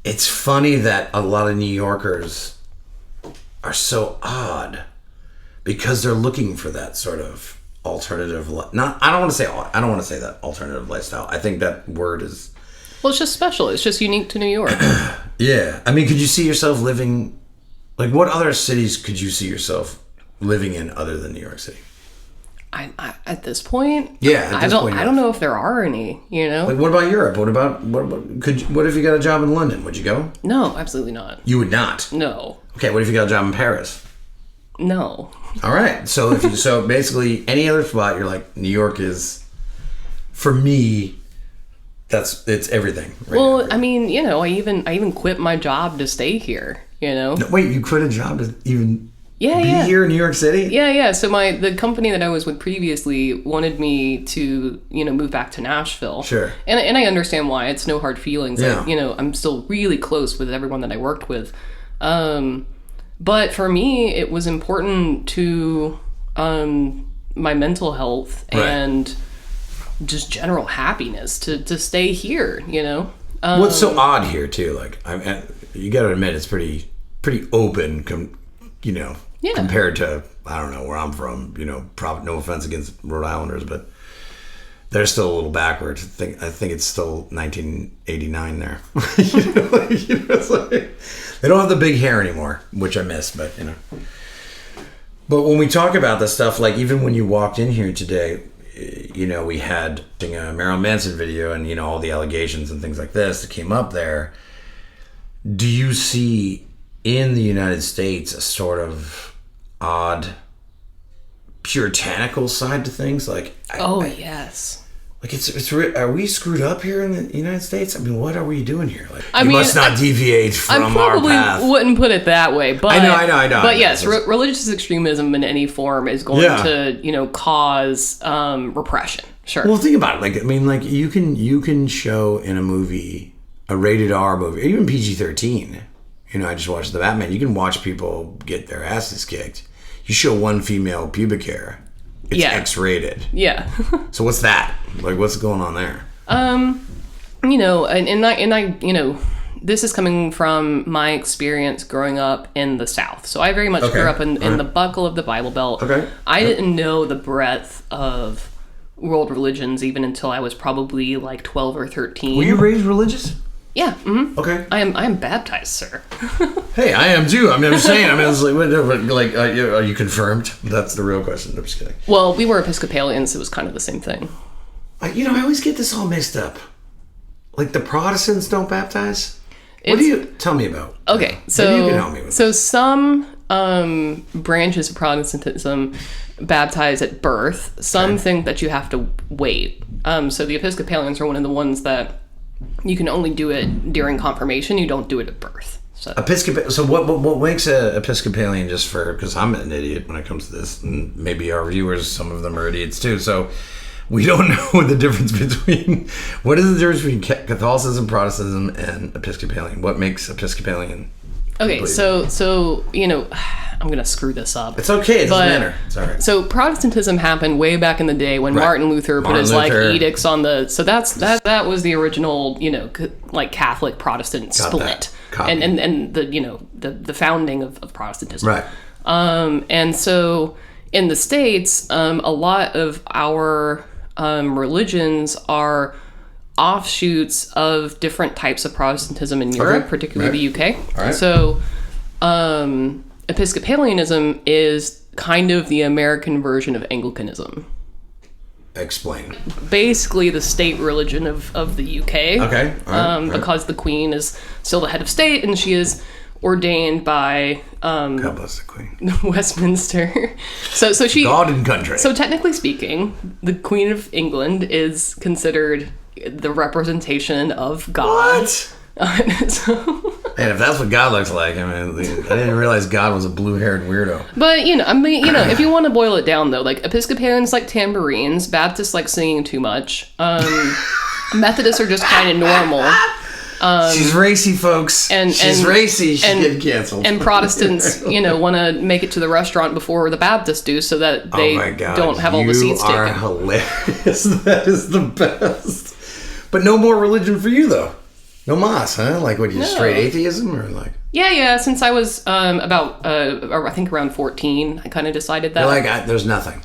it's funny that a lot of New Yorkers are so odd because they're looking for that sort of alternative. I don't want to say that alternative lifestyle. I think that word is. Well, it's just special. It's just unique to New York. Yeah, I mean, could you see yourself living? Like, what other cities could you see yourself living in other than New York City? I at this point, I don't know if there are any. You know, like what about Europe? What if you got a job in London? Would you go? No, absolutely not. You would not. No. Okay, what if you got a job in Paris? No. All right, so so basically any other spot, you're like, New York is, for me, it's everything. Right well, now. I mean, you know, I even quit my job to stay here. You know. No, wait, you quit a job to even. Yeah, be here in New York City? Yeah. So the company that I was with previously wanted me to, you know, move back to Nashville. Sure. And I understand why. It's no hard feelings. Yeah. You know, I'm still really close with everyone that I worked with. But for me, it was important to my mental health and just general happiness to stay here, you know? What's so odd here, too? Like, you got to admit, it's pretty open, compared to, I don't know, where I'm from, you know, no offense against Rhode Islanders, but they're still a little backwards. I think it's still 1989 there. It's like, they don't have the big hair anymore, which I miss, but, you know. But when we talk about this stuff, like even when you walked in here today, you know, we had a Marilyn Manson video and, you know, all the allegations and things like this that came up there. Do you see in the United States a sort of odd puritanical side to things? Like, yes. Like are we screwed up here in the United States? I mean, what are we doing here? Like, we must not deviate from our path. I probably wouldn't put it that way, but I know. But yes, religious extremism in any form is going to, you know, cause repression. Sure. Well, think about it. Like, I mean, like you can show in a movie, a rated R movie, or even PG-13. You know, I just watched the Batman. You can watch people get their asses kicked. You show one female pubic hair. It's X-rated. Yeah. So what's that? Like, what's going on there? You know, and I, you know, this is coming from my experience growing up in the South. So I very much grew up in the buckle of the Bible Belt. Okay. I didn't know the breadth of world religions even until I was probably like 12 or 13. Were you raised religious? Yeah. Mm-hmm. Okay. I am baptized, sir. Hey, I am too. I mean, I'm saying. I mean, it's like, are you confirmed? That's the real question. I'm just kidding. Well, we were Episcopalians. It was kind of the same thing. You know, I always get this all mixed up. Like the Protestants don't baptize. What do you tell me about? Okay, so maybe you can help me with this. Some branches of Protestantism baptize at birth. Some think that you have to wait. So the Episcopalians are one of the ones that you can only do it during confirmation. You don't do it at birth. So what makes a Episcopalian, just for, because I'm an idiot when it comes to this, and maybe our viewers, some of them are idiots too. So we don't know the difference between, what is the difference between Catholicism, Protestantism, and Episcopalian? What makes Episcopalian? Okay, so you know, I'm gonna screw this up. It's okay. It doesn't matter. It's all right. So Protestantism happened way back in the day when Martin Luther put his like edicts on the. So that was the original, you know, like Catholic Protestant split, and the, you know, the founding of Protestantism. Right. And so in the States, a lot of our religions are offshoots of different types of Protestantism in Europe, particularly the UK. All right. So Episcopalianism is kind of the American version of Anglicanism. Explain. Basically the state religion of the UK. Okay. All right. Because the Queen is still the head of state and she is ordained by God bless the Queen. Westminster. So she God and country. So technically speaking, the Queen of England is considered the representation of God. What? And if that's what God looks like, I mean, I didn't realize God was a blue-haired weirdo. But you know, I mean, you know, if you want to boil it down, though, like Episcopalians like tambourines, Baptists like singing too much. Methodists are just kind of normal. She's racy, folks. She's racy. She's getting canceled. And Protestants, want to make it to the restaurant before the Baptists do, so that they don't have all the seats taken. You are hilarious. That is the best. But no more religion for you, though. No mas, huh? Like, what, straight atheism, or like? Yeah. Since I was about, I think around 14, I kind of decided that. You're like, there's nothing.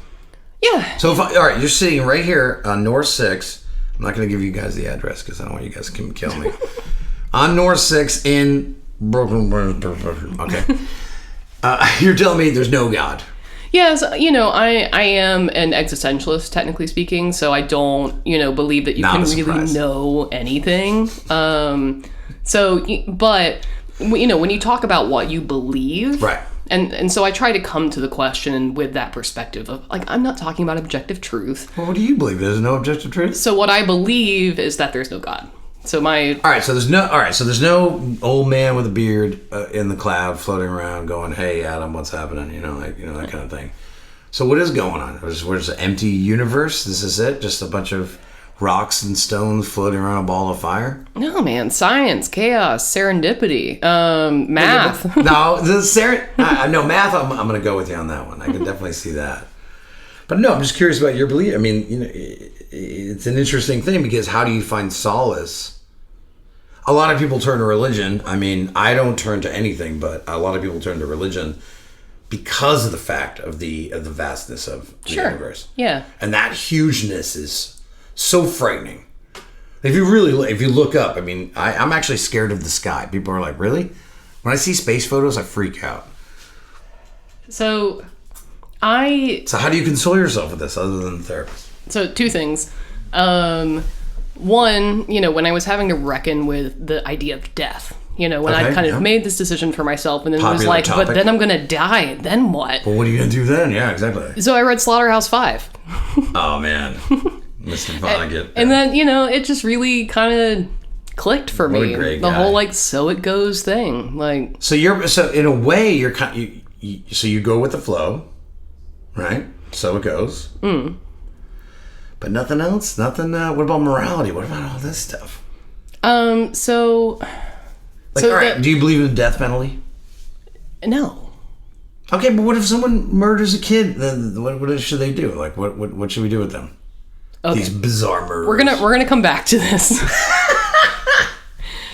Yeah. So, all right, you're sitting right here on North 6. I'm not going to give you guys the address because I don't want you guys to kill me. On North 6 in Brooklyn. Okay. You're telling me there's no God. Yeah, so, I am an existentialist, technically speaking, so I don't, believe that you can really know anything. But, when you talk about what you believe... Right. And so I try to come to the question with that perspective of, like, I'm not talking about objective truth. Well, what do you believe? There's no objective truth? So what I believe is that there's no God. So there's no old man with a beard in the cloud floating around going, hey, Adam, what's happening? That kind of thing. So what is going on? Where's an empty universe? This is it? Just a bunch of rocks and stones floating around a ball of fire? No, man. Science, chaos, serendipity, math. No, math, I'm going to go with you on that one. I can definitely see that. But no, I'm just curious about your belief. I mean, it's an interesting thing because how do you find solace? A lot of people turn to religion. I mean, I don't turn to anything, but a lot of people turn to religion because of the fact of the vastness of the universe. Yeah. And that hugeness is so frightening. If you look up, I mean, I'm actually scared of the sky. People are like, really? When I see space photos, I freak out. So how do you console yourself with this other than the therapist? So 2 things. One, when I was having to reckon with the idea of death, when I kind of made this decision for myself and then was like, topic. But then I'm going to die. Then what? Well, what are you going to do then? Yeah, exactly. So I read Slaughterhouse-Five. Oh, man. Mr. Vonnegut. And then, it just really kind of clicked for me. What a great guy. The whole, so it goes thing. So in a way, you're kind of, so you go with the flow, right? So it goes. Mm. But nothing else? Nothing, what about morality? What about all this stuff? All right, do you believe in the death penalty? No. Okay, but what if someone murders a kid? Then what should they do? Like, what should we do with them? Okay. These bizarre murders. We're gonna come back to this.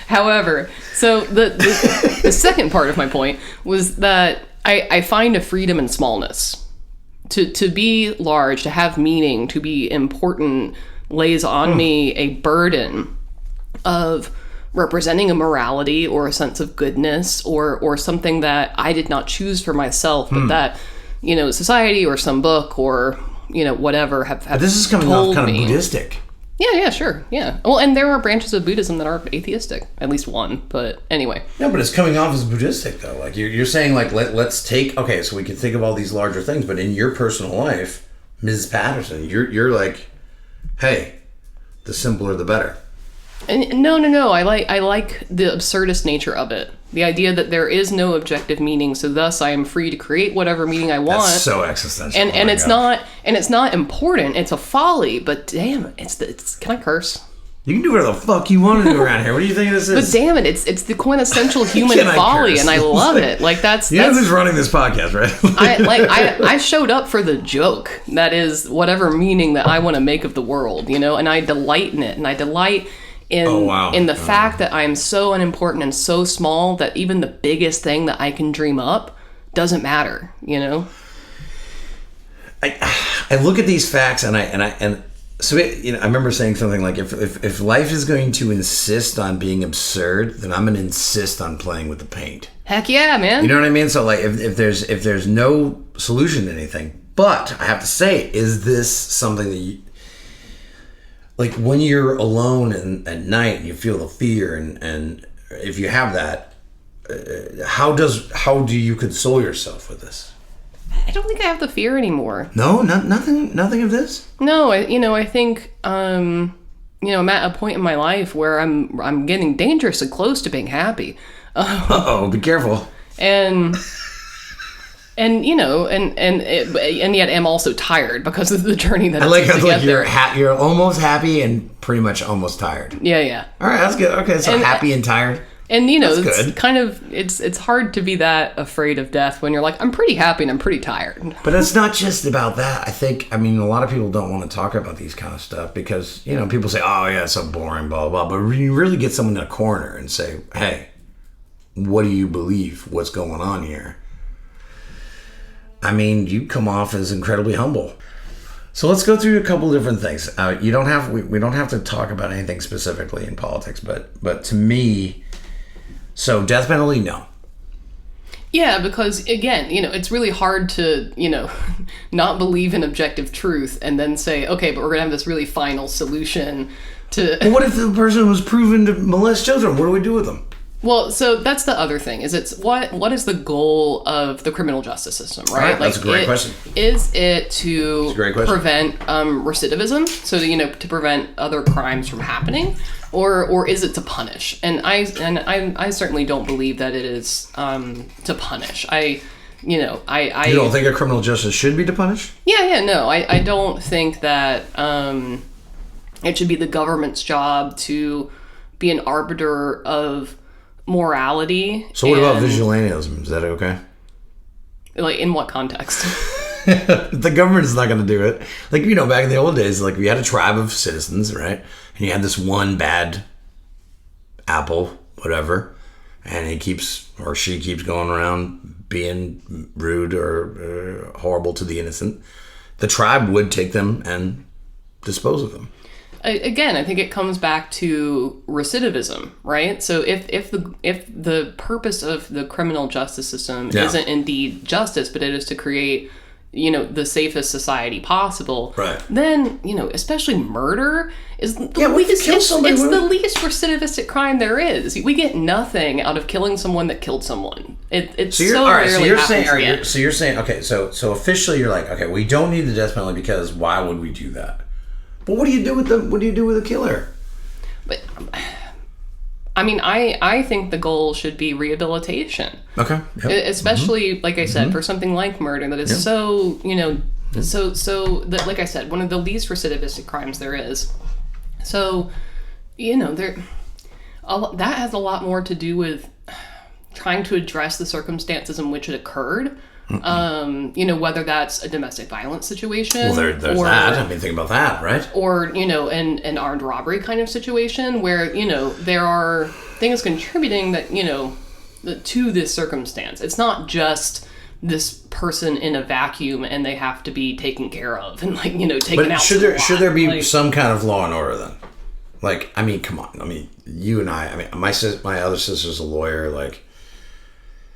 However, so the second part of my point was that I find a freedom in smallness. To be large, to have meaning, to be important, lays on me a burden of representing a morality or a sense of goodness or something that I did not choose for myself, but that, society or some book or, whatever have this is coming off kind of Buddhistic. Yeah, sure. Yeah. Well, and there are branches of Buddhism that are atheistic. At least one, but anyway. No, but it's coming off as Buddhistic, though. Like, you're saying, like, let's take... Okay, so we can think of all these larger things, but in your personal life, Ms. Patterson, you're like, hey, the simpler the better. And no. I like the absurdist nature of it. The idea that there is no objective meaning, so thus I am free to create whatever meaning I want. That's so existential. And it's not important. It's a folly. But damn, it's. Can I curse? You can do whatever the fuck you want to do around here. What do you think this is? But damn it, it's the quintessential human folly, and I love it. Like that's. You know who's running this podcast, right? I showed up for the joke. That is whatever meaning that I want to make of the world, and I delight in it, and I delight in the fact that I'm so unimportant and so small that even the biggest thing that I can dream up doesn't matter, I look at these facts and so I remember saying something like if life is going to insist on being absurd, then I'm going to insist on playing with the paint. Heck yeah, man. You know what I mean? So like if there's no solution to anything, but I have to say, is this something that you, like when you're alone at night and you feel the fear and if you have that, how do you console yourself with this? I don't think I have the fear anymore. No, nothing of this. No, I think I'm at a point in my life where I'm getting dangerously close to being happy. Be careful. And And and yet am also tired because of the journey that I like how like there. You're almost happy and pretty much almost tired. Yeah. All right, that's good. Okay, so happy and tired. And it's kind of it's hard to be that afraid of death when you're like, I'm pretty happy and I'm pretty tired. But it's not just about that. I mean, a lot of people don't want to talk about these kind of stuff because people say, oh yeah, it's so boring, blah blah. But when you really get someone in a corner and say, hey, what do you believe? What's going on here? I mean, you come off as incredibly humble. So let's go through a couple different things. We don't have to talk about anything specifically in politics, but to me, so death penalty, no. Yeah, because again, it's really hard to, not believe in objective truth and then say, okay, but we're gonna have this really final solution to. Well, what if the person was proven to molest children? What do we do with them? Well, so that's the other thing. Is what is the goal of the criminal justice system, right? That's a great question. Is it to prevent recidivism, so to prevent other crimes from happening, or is it to punish? And I certainly don't believe that it is to punish. You don't think a criminal justice should be to punish? Yeah, no. I don't think that it should be the government's job to be an arbiter of morality. So what about vigilantism? Is that okay? Like, in what context? The government is not going to do it. Like, back in the old days, like, we had a tribe of citizens, right? And you had this one bad apple, whatever, and he keeps going around being rude or horrible to the innocent. The tribe would take them and dispose of them. Again, I think it comes back to recidivism, right? So if the purpose of the criminal justice system isn't indeed justice, but it is to create, the safest society possible, right? Then, especially murder is the least. It's the least recidivistic crime there is. We get nothing out of killing someone that killed someone. It's so rarely happens again. So you're saying, okay, so officially you're like, okay, we don't need the death penalty because why would we do that? But what do you do with the killer? But I mean, I think the goal should be rehabilitation. Okay. Yep. Especially, like I said, for something like murder that is so, so that, like I said, one of the least recidivistic crimes there is. So, that has a lot more to do with trying to address the circumstances in which it occurred. Whether that's a domestic violence situation. Well, there's that. I mean, think about that, right? Or, an armed robbery kind of situation where, there are things contributing that, to this circumstance. It's not just this person in a vacuum and they have to be taken care of and, taken out. But should there be some kind of law and order then? Like, I mean, come on. I mean, you and my other sister's a lawyer,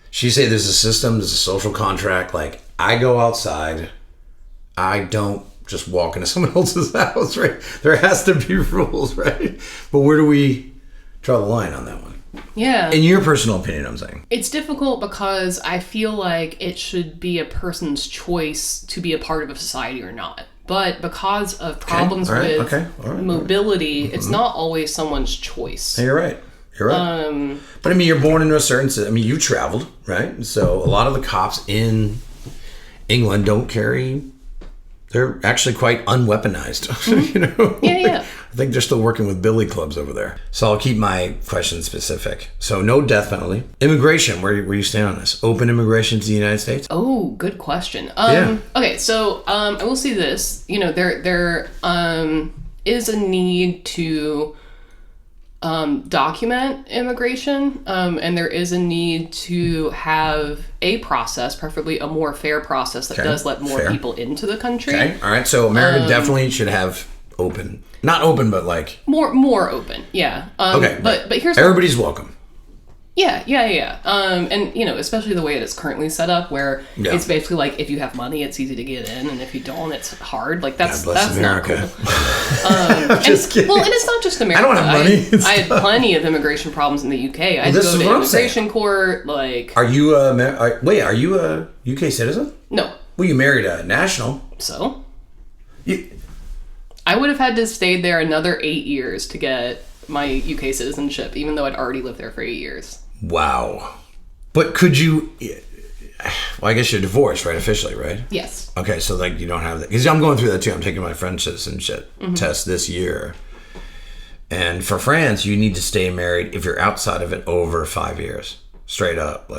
she say there's a system, there's a social contract. Like, I go outside, I don't just walk into someone else's house, right? There has to be rules, right? But where do we draw the line on that one? Yeah. In your personal opinion, I'm saying. It's difficult because I feel like it should be a person's choice to be a part of a society or not. But because of problems with mobility, it's not always someone's choice. Hey, you're right. You're right. But I mean, you're born into a certain... I mean, you traveled, right? So a lot of the cops in England don't carry... They're actually quite unweaponized, Mm-hmm. Yeah. I think they're still working with billy clubs over there. So I'll keep my question specific. So no death penalty. Immigration, where you stand on this? Open immigration to the United States? Oh, good question. Okay, so I will say this. There is a need to... document immigration, and there is a need to have a process, preferably a more fair process that does let more people into the country. Okay, all right. So America definitely should have open, not open, but more open. Yeah. Okay. But here's everybody's welcome. Yeah. And especially the way it is currently set up, where it's basically like if you have money, it's easy to get in, and if you don't, it's hard. Like that's America. Not cool. Just kidding. Well, and it's not just America. I don't have money. I had plenty of immigration problems in the UK. I had to go to immigration court. Are you are you a UK citizen? No. Well, you married a national. So. I would have had to stay there another 8 years to get my UK citizenship, even though I'd already lived there for 8 years. Wow. But could you... Well, I guess you're divorced, right? Officially, right? Yes. Okay, so like you don't have that. Because I'm going through that too. I'm taking my French citizenship test this year. And for France, you need to stay married if you're outside of it over 5 years. Straight up.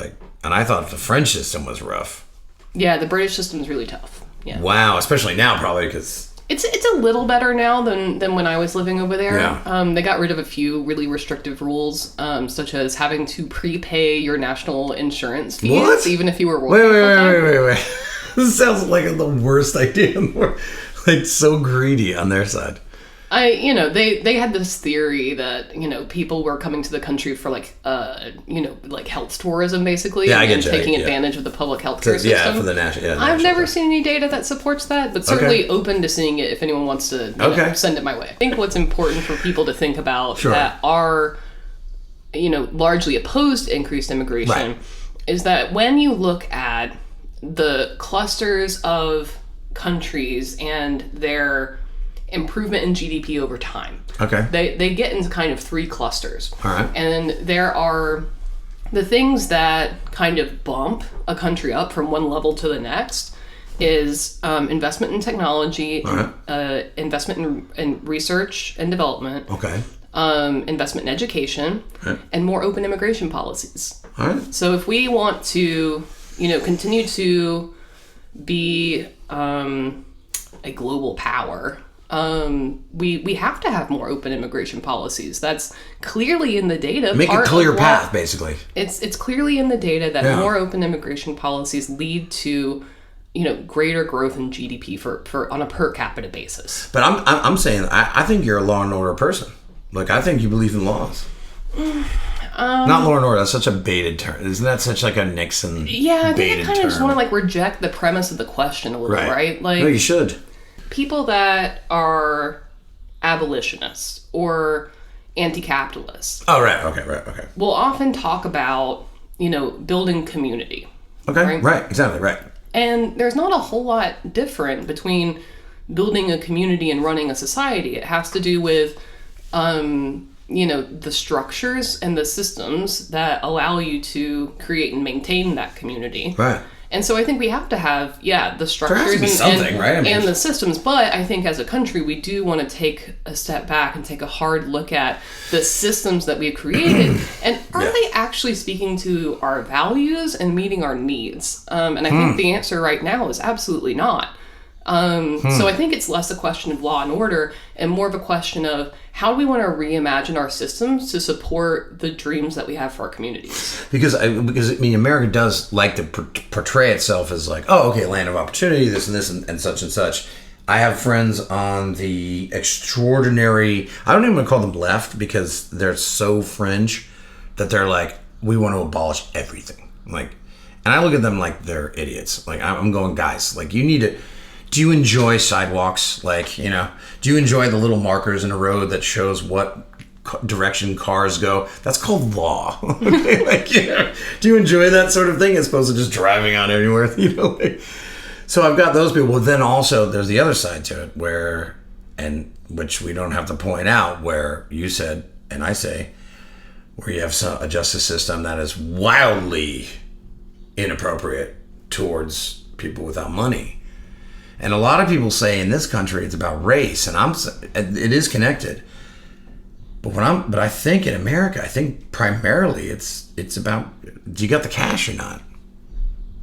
And I thought the French system was rough. Yeah, the British system is really tough. Yeah. Wow, especially now probably because... It's a little better now than when I was living over there. Yeah. They got rid of a few really restrictive rules, such as having to prepay your national insurance fees, what? even if you were working. Wait. This sounds like the worst idea in the world. Like so greedy on their side. They had this theory that, people were coming to the country for like health tourism basically. Yeah, and taking advantage of the public health care system. Yeah, for the national. Yeah, I've never seen any data that supports that, but certainly open to seeing it if anyone wants to send it my way. I think what's important for people to think about that are, largely opposed to increased immigration is that when you look at the clusters of countries and their improvement in GDP over time. Okay. They get into kind of three clusters. All right. And there are the things that kind of bump a country up from one level to the next is investment in technology, investment in research and development, investment in education, and more open immigration policies. All right. So if we want to, continue to be a global power, we have to have more open immigration policies. That's clearly in the data. Make a clear path, basically. It's clearly in the data that more open immigration policies lead to, greater growth in GDP for on a per capita basis. But I'm saying I think you're a law and order person. Like I think you believe in laws. Not law and order. That's such a baited term. Isn't that such like a Nixon? Yeah, I think I kind of just want to term? reject the premise of the question a little, right? Like, no, you should. People that are abolitionists or anti-capitalists. Oh, right. Okay. Will often talk about, building community. Okay, right. Exactly, right. And there's not a whole lot different between building a community and running a society. It has to do with, the structures and the systems that allow you to create and maintain that community. Right. And so I think we have to have, the structures and the systems. But I think as a country, we do want to take a step back and take a hard look at the systems that we've created. And are they actually speaking to our values and meeting our needs? And I think the answer right now is absolutely not. So I think it's less a question of law and order and more of a question of how do we want to reimagine our systems to support the dreams that we have for our communities? Because America does like to portray itself as like, land of opportunity, this and such and such. I have friends on the extraordinary, I don't even want to call them left because they're so fringe that they're like, we want to abolish everything. Like, and I look at them like they're idiots. Like I'm going, guys, like you need to. Do you enjoy sidewalks? Like, do you enjoy the little markers in a road that shows what direction cars go? That's called law. Okay? Do you enjoy that sort of thing as opposed to just driving on anywhere? So I've got those people. Well, then also there's the other side to it which we don't have to point out, where you said, and I say, where you have a justice system that is wildly inappropriate towards people without money. And a lot of people say in this country it's about race, and it is connected. But I think in America, I think primarily it's about, do you got the cash or not?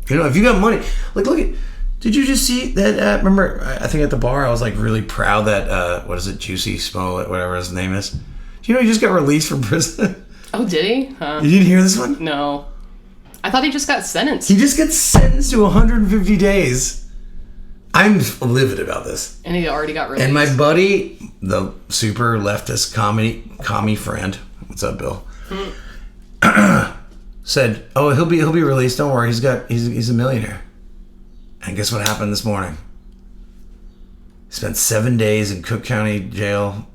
If you got money, like look at, did you just see that? Remember, I think at the bar I was like really proud that what is it, Juicy Smollett, whatever his name is. Do you know he just got released from prison? Oh, did he? You didn't hear this one? No, I thought he just got sentenced. He just gets sentenced to 150 days. I'm livid about this. And he already got released. And my buddy, the super leftist commie friend, what's up, Bill? Said, "Oh, he'll be released. Don't worry. He's a millionaire." And guess what happened this morning? He spent 7 days in Cook County jail,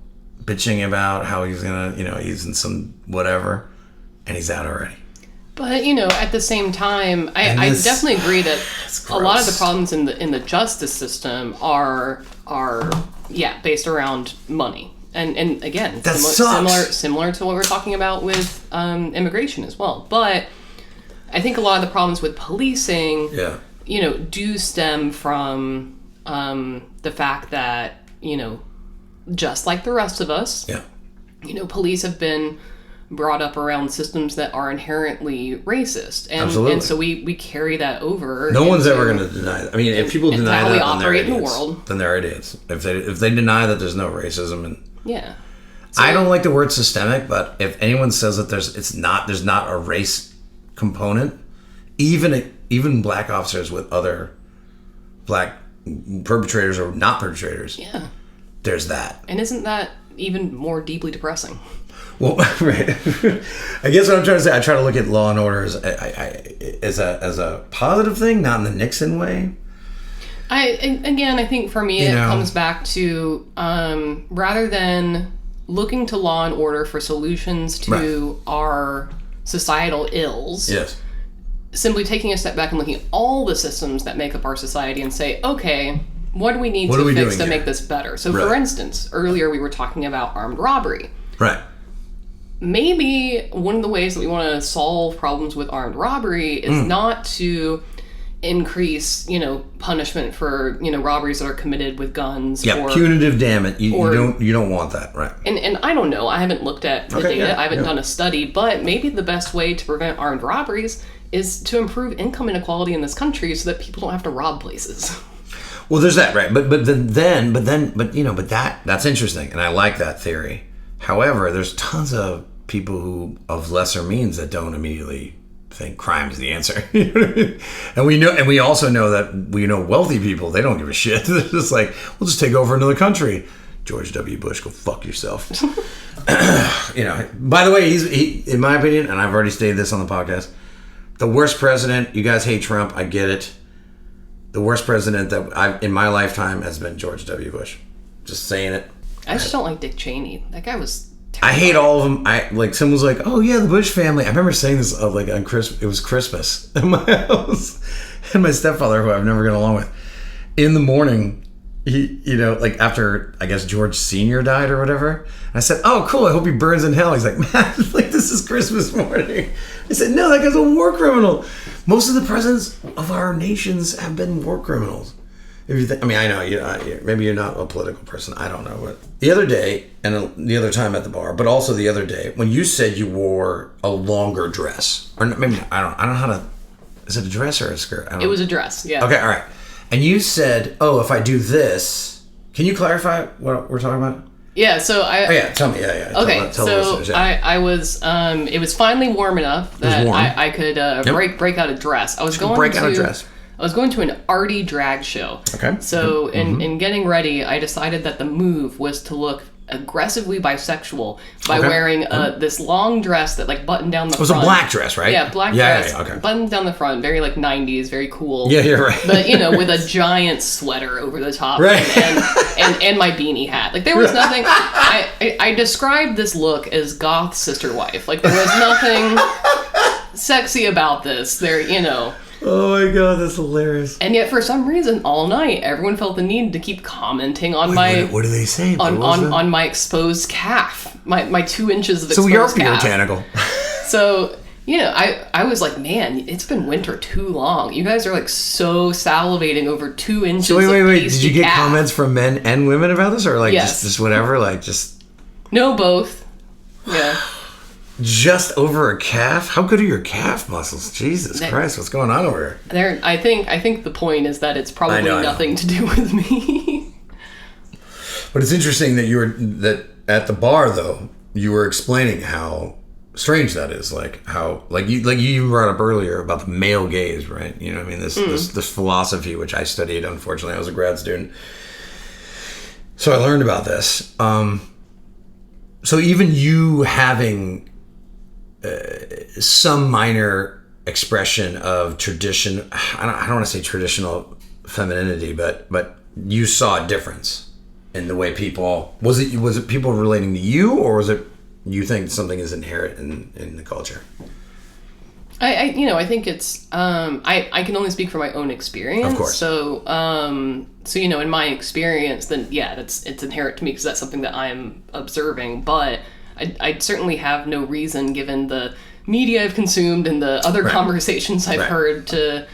bitching about how he's gonna, he's in some whatever, and he's out already. But at the same time, I definitely agree that a lot of the problems in the justice system are based around money, and again, similar to what we're talking about with immigration as well. But I think a lot of the problems with policing, do stem from the fact that, just like the rest of us, police have been brought up around systems that are inherently racist. And so we carry that over. No one's ever going to deny that. I mean, if people deny that, then they're idiots. Then they're idiots. If they deny that there's no racism and... Yeah. So, I don't like the word systemic, but if anyone says that there's not a race component, even black officers with other black perpetrators or not perpetrators, there's that. And isn't that even more deeply depressing? Well, right. I guess what I'm trying to say, I try to look at Law and Order as a positive thing, not in the Nixon way. I think for me it comes back to rather than looking to Law and Order for solutions to our societal ills. Yes. Simply taking a step back and looking at all the systems that make up our society and say, okay, what do we need to fix to make this better? So, for instance, earlier we were talking about armed robbery. Right. Maybe one of the ways that we want to solve problems with armed robbery is not to increase, punishment for, robberies that are committed with guns. Yeah, punitive, damn it. You don't want that, right? And I don't know. I haven't looked at the data. I haven't done a study. But maybe the best way to prevent armed robberies is to improve income inequality in this country so that people don't have to rob places. Well, there's that, right? But that's interesting, and I like that theory. However, there's tons of people who of lesser means that don't immediately think crime is the answer. And we also know that wealthy people, they don't give a shit. They're just like, we'll just take over another country. George W. Bush, go fuck yourself. By the way, he in my opinion, and I've already stated this on the podcast, the worst president. You guys hate Trump, I get it. The worst president that I've in my lifetime has been George W. Bush. Just saying it. I just don't like Dick Cheney. That guy was terrible. I hate all of them. Someone was like, "Oh yeah, the Bush family." I remember saying this on Christmas. It was Christmas in my house, and my stepfather, who I've never gotten along with, in the morning, he, after I guess George Sr. died or whatever. I said, "Oh, cool. I hope he burns in hell." He's like, "Man, this is Christmas morning." I said, "No, that guy's a war criminal." Most of the presidents of our nations have been war criminals. If you think, I know maybe you're not a political person. I don't know. But the other day, and the other time at the bar, but also the other day, when you said you wore a longer dress, or maybe I don't know how to. Is it a dress or a skirt? It was a dress. Yeah. Okay. All right. And you said, "Oh, if I do this," can you clarify what we're talking about? Yeah, so tell me. Yeah. Okay, tell I was, it was finally warm enough that I could break out a dress. I was going to an arty drag show. Okay. So in getting ready, I decided that the move was to look aggressively bisexual by wearing this long dress that buttoned down the front. It was a black dress, right? Yeah, black dress. Yeah, okay. Buttoned down the front, very 90s, very cool. Yeah, you're right. But with a giant sweater over the top, right? And my beanie hat. There was nothing. I described this look as goth sister wife. There was nothing sexy about this. Oh my god, that's hilarious. And yet, for some reason, all night, everyone felt the need to keep commenting on what do they say? On my exposed calf, my 2 inches of exposed calf. So we are puritanical. So, I was like, man, it's been winter too long. You guys are so salivating over 2 inches. So wait. Did you get comments from men and women about this, or yes. just whatever, No, both. Yeah. Just over a calf? How good are your calf muscles? Jesus Christ, what's going on over here? I think the point is that it's probably nothing to do with me. But it's interesting that at the bar though, you were explaining how strange that is. How you brought up earlier about the male gaze, right? This philosophy which I studied, unfortunately. I was a grad student. So I learned about this. So even you having some minor expression of tradition, I don't want to say traditional femininity, but you saw a difference in the way people, was it people relating to you, or was it you think something is inherent in the culture? I think it's I can only speak from my own experience. Of course. So in my experience, then it's inherent to me because that's something that I'm observing. But I certainly have no reason, given the media I've consumed and the other conversations I've heard to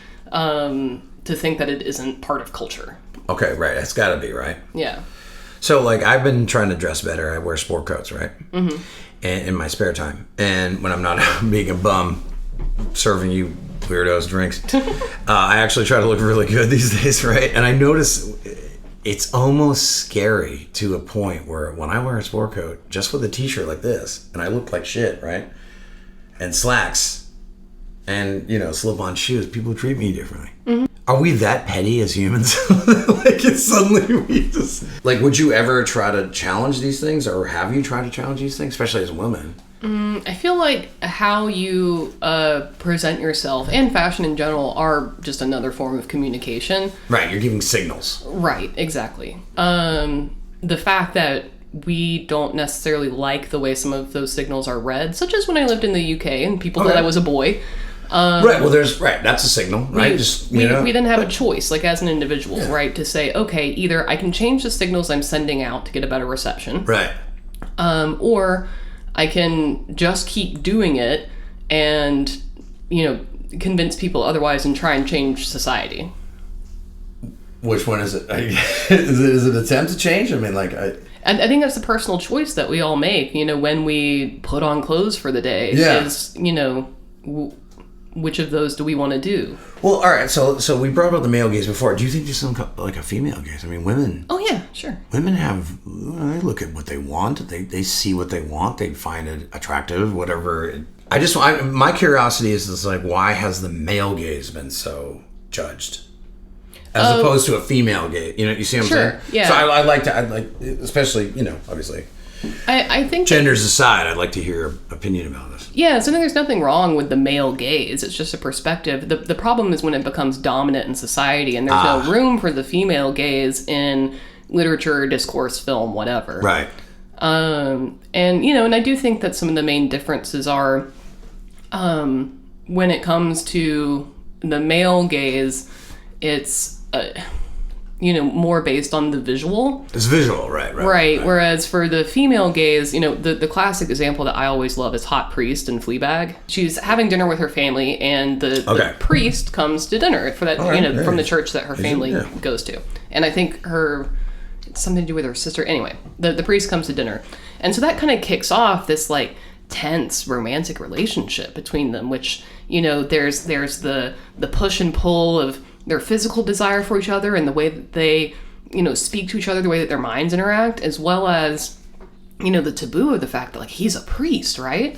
think that it isn't part of culture. Okay, right. It's got to be, right? Yeah. So, like, I've been trying to dress better. I wear sport coats, right? Mm-hmm. And in my spare time. And when I'm not being a bum serving you weirdos drinks, I actually try to look really good these days, right? And I notice it's almost scary to a point where when I wear a sport coat, just with a t-shirt like this, and I look like shit, right? And slacks, and, slip-on shoes, people treat me differently. Mm-hmm. Are we that petty as humans? Like, it's suddenly we just... Like, would you ever try to challenge these things? Or have you tried to challenge these things? Especially as women. I feel like how you present yourself and fashion in general are just another form of communication. Right, you're giving signals. Right, exactly. The fact that we don't necessarily like the way some of those signals are read, such as when I lived in the UK and people thought I was a boy. Right, well, that's a signal, right? We didn't have a choice, like, as an individual, right, to say, okay, either I can change the signals I'm sending out to get a better reception. Right. Or I can just keep doing it and, convince people otherwise and try and change society. Which one is it? Is it attempt to change? I mean, like... I think that's a personal choice that we all make, when we put on clothes for the day. Yeah. Is, which of those do we want to do? Well, all right, so we brought up the male gaze before. Do you think there's some, like, a female gaze? I mean, women... Oh, yeah, sure. Women they look at what they want. They see what they want. They find it attractive, whatever. My curiosity is like, why has the male gaze been so judged? As opposed to a female gaze. You see what I'm saying? Yeah. So I'd like, especially, obviously... I think genders aside, I'd like to hear your opinion about this. Yeah, so I think there's nothing wrong with the male gaze. It's just a perspective. The problem is when it becomes dominant in society and there's no room for the female gaze in literature, discourse, film, whatever. Right. And I do think that some of the main differences are when it comes to the male gaze, it's... more based on the visual. It's visual, right. Whereas for the female gaze, the classic example that I always love is Hot Priest in Fleabag. She's having dinner with her family, and the priest comes to dinner for that, from the church that her family goes to. And I think it's something to do with her sister. Anyway, the priest comes to dinner. And so that kind of kicks off this, like, tense romantic relationship between them, which, there's the push and pull of their physical desire for each other and the way that they, speak to each other, the way that their minds interact, as well as, the taboo of the fact that, like, he's a priest, right?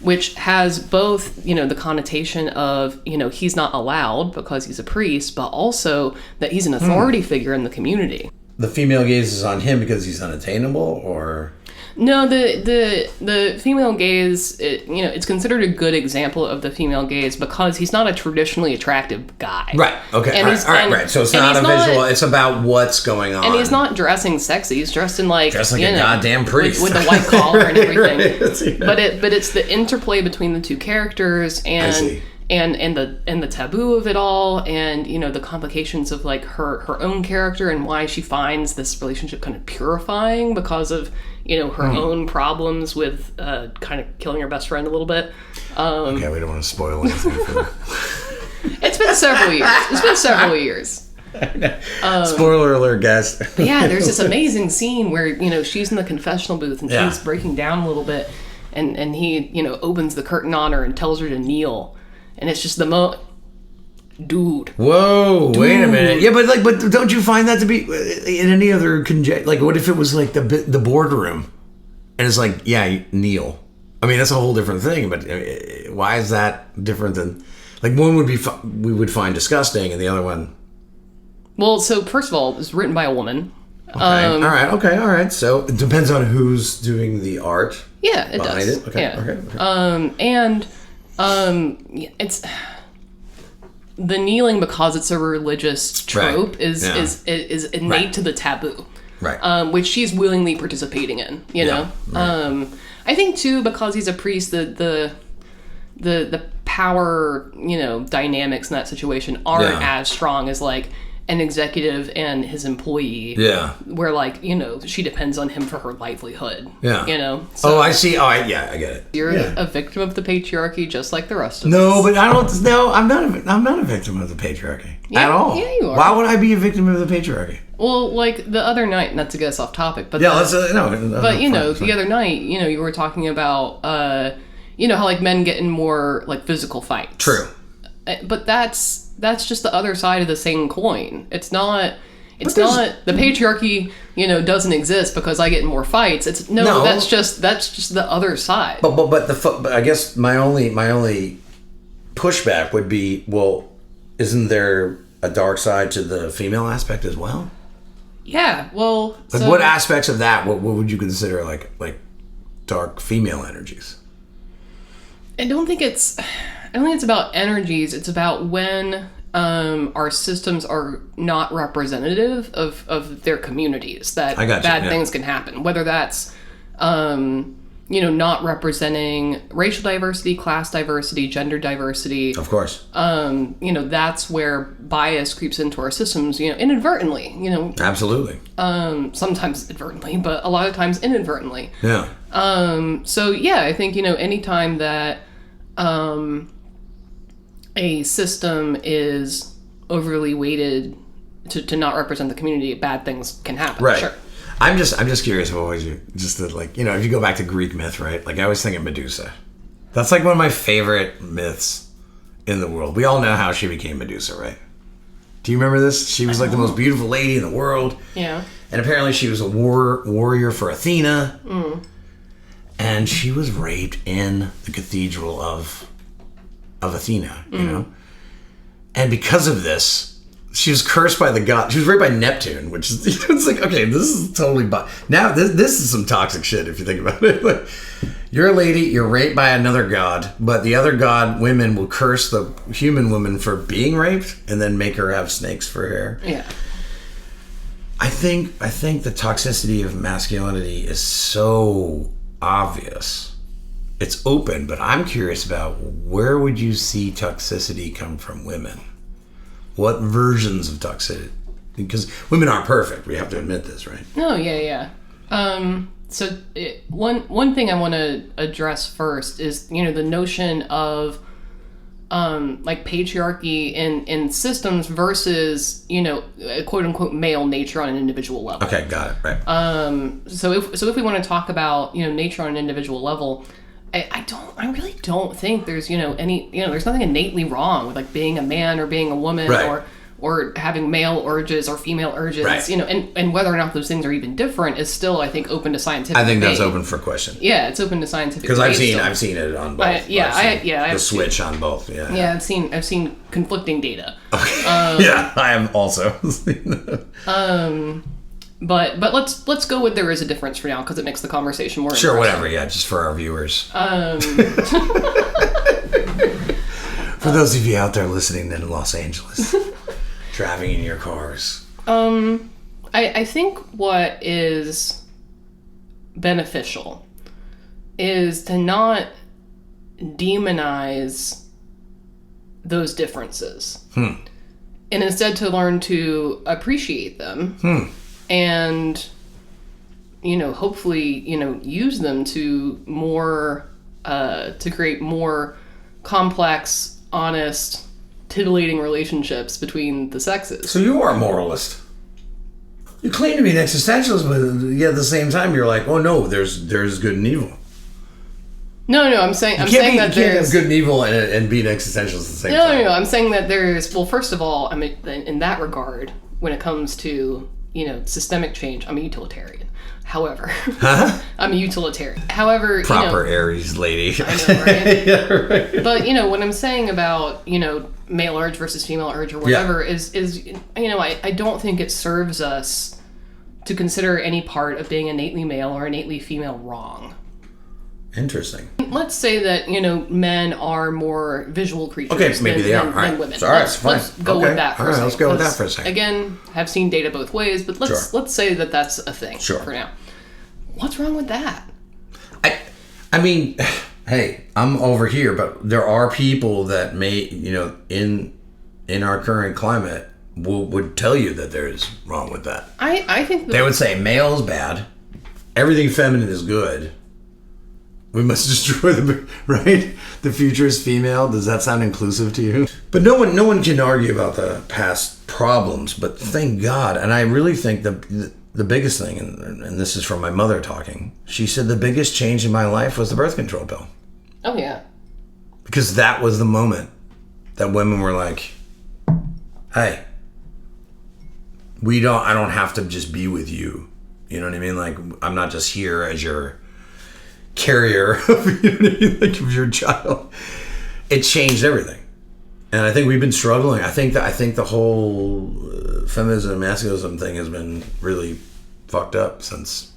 Which has both, the connotation of, he's not allowed because he's a priest, but also that he's an authority figure in the community. The female gaze is on him because he's unattainable, or... No, the female gaze, it's considered a good example of the female gaze because he's not a traditionally attractive guy. Right, okay, all right. So it's not a visual, it's about what's going on. And he's not dressing sexy, he's dressed in, like... Dressed like a goddamn priest. With the white collar and everything. Right, But it's the interplay between the two characters and the taboo of it all, and the complications of, like, her own character and why she finds this relationship kind of purifying because of her own problems with kind of killing her best friend a little bit. Okay, we don't want to spoil anything for It's been several years. Spoiler alert, guys. But yeah, there's this amazing scene where she's in the confessional booth and she's breaking down a little bit, and he opens the curtain on her and tells her to kneel. And it's just dude. Whoa, wait a minute. Yeah, but don't you find that to be in any other like, what if it was like the boardroom, and it's like, kneel. I mean, that's a whole different thing. But why is that different than, like, one would be we would find disgusting, and the other one? Well, so first of all, it's written by a woman. Okay. All right. So it depends on who's doing the art. Yeah, it does. It. Okay. Yeah. Okay. It's the kneeling because it's a religious trope is innate to the taboo, right? Which she's willingly participating in, know. Right. I think too, because he's a priest, the power dynamics in that situation aren't as strong as, like, an executive and his employee. Yeah. Where, like, you know, she depends on him for her livelihood. Yeah. You know? So, I see. Oh, I get it. You're a victim of the patriarchy just like the rest of us. No, but I'm not a victim of the patriarchy. At all. Yeah, you are. Why would I be a victim of the patriarchy? Well, like, the other night, not to get us off topic, but... Yeah, the other night, you know, you were talking about, you know, how, like, men get in more, like, physical fights. True. But that's just the other side of the same coin. It's not the patriarchy, you know, doesn't exist because I get in more fights. That's just the other side. But I guess my only pushback would be, well, isn't there a dark side to the female aspect as well? Yeah, well... Like, what aspects of that, what would you consider, like dark female energies? I don't think it's about energies. It's about when our systems are not representative of their communities, that bad things can happen. Whether that's, you know, not representing racial diversity, class diversity, gender diversity. Of course. You know, that's where bias creeps into our systems, you know, inadvertently, you know. Absolutely. Sometimes inadvertently, but a lot of times inadvertently. Yeah. So, yeah, I think, you know, anytime that a system is overly weighted to not represent the community, bad things can happen. Right. Sure. I'm just curious about what you just did, like, you know, if you go back to Greek myth, right? Like, I always think of Medusa. That's like one of my favorite myths in the world. We all know how she became Medusa, right? Do you remember this? She was like the most beautiful lady in the world. Yeah. And apparently she was a warrior for Athena. Mm. And she was raped in the cathedral of Athena, you know? And because of this, she was cursed by the god. She was raped by Neptune, which is, it's like, okay, this is totally... Now, this is some toxic shit if you think about it. Like, you're a lady, you're raped by another god, but the other god women will curse the human woman for being raped and then make her have snakes for hair. Yeah. I think the toxicity of masculinity is so obvious. It's open, but I'm curious about, where would you see toxicity come from women? What versions of toxicity? Because women aren't perfect. We have to admit this, right? Oh, yeah. So one thing I want to address first is, you know, the notion of like patriarchy in systems versus, you know, a quote unquote male nature on an individual level. Okay, got it. Right. So if we want to talk about, you know, nature on an individual level, I really don't think there's, you know, there's nothing innately wrong with, like, being a man or being a woman, right, or having male urges or female urges, right, you know, and whether or not those things are even different is still, I think, open to scientific debate. That's open for question. Yeah, it's open to scientific debate. Because I've seen it on both. I've switch on both. Yeah. Yeah, I've seen conflicting data. Okay. Yeah, I am also. But let's go with there is a difference for now, because it makes the conversation more sure, whatever, yeah, just for our viewers. For those of you out there listening in Los Angeles, driving in your cars. I think what is beneficial is to not demonize those differences. And instead to learn to appreciate them. And, you know, hopefully, you know, use them to create more complex, honest, titillating relationships between the sexes. So you are a moralist. You claim to be an existentialist, but yet at the same time you're like, oh no, there's good and evil. No, I'm saying that there's... You can't have good and evil and be an existentialist at the same time. No, I'm saying that there's... Well, first of all, I mean, in that regard, when it comes to, you know, systemic change, I'm a utilitarian. However, I'm a utilitarian. However, proper Aries lady. I know, right? Yeah, right? But, you know, what I'm saying about, you know, male urge versus female urge or whatever is you know, I don't think it serves us to consider any part of being innately male or innately female wrong. Interesting. Let's say that, you know, men are more visual creatures than women. So, all right, fine. Let's go with that for a second. Let's go with that for a second. Again, have seen data both ways, but let's say that that's a thing for now. What's wrong with that? I mean, hey, I'm over here, but there are people that may, you know, in our current climate, would tell you that there is wrong with that. I think they would say male is bad, everything feminine is good. We must destroy right? The future is female. Does that sound inclusive to you? But no one can argue about the past problems. But thank God, and I really think the biggest thing, and this is from my mother talking. She said the biggest change in my life was the birth control pill. Oh yeah. Because that was the moment that women were like, "Hey, I don't have to just be with you." You know what I mean? Like, I'm not just here as your carrier of, of your child. It changed everything, and I think we've been struggling. I think the whole feminism and masculinism thing has been really fucked up since,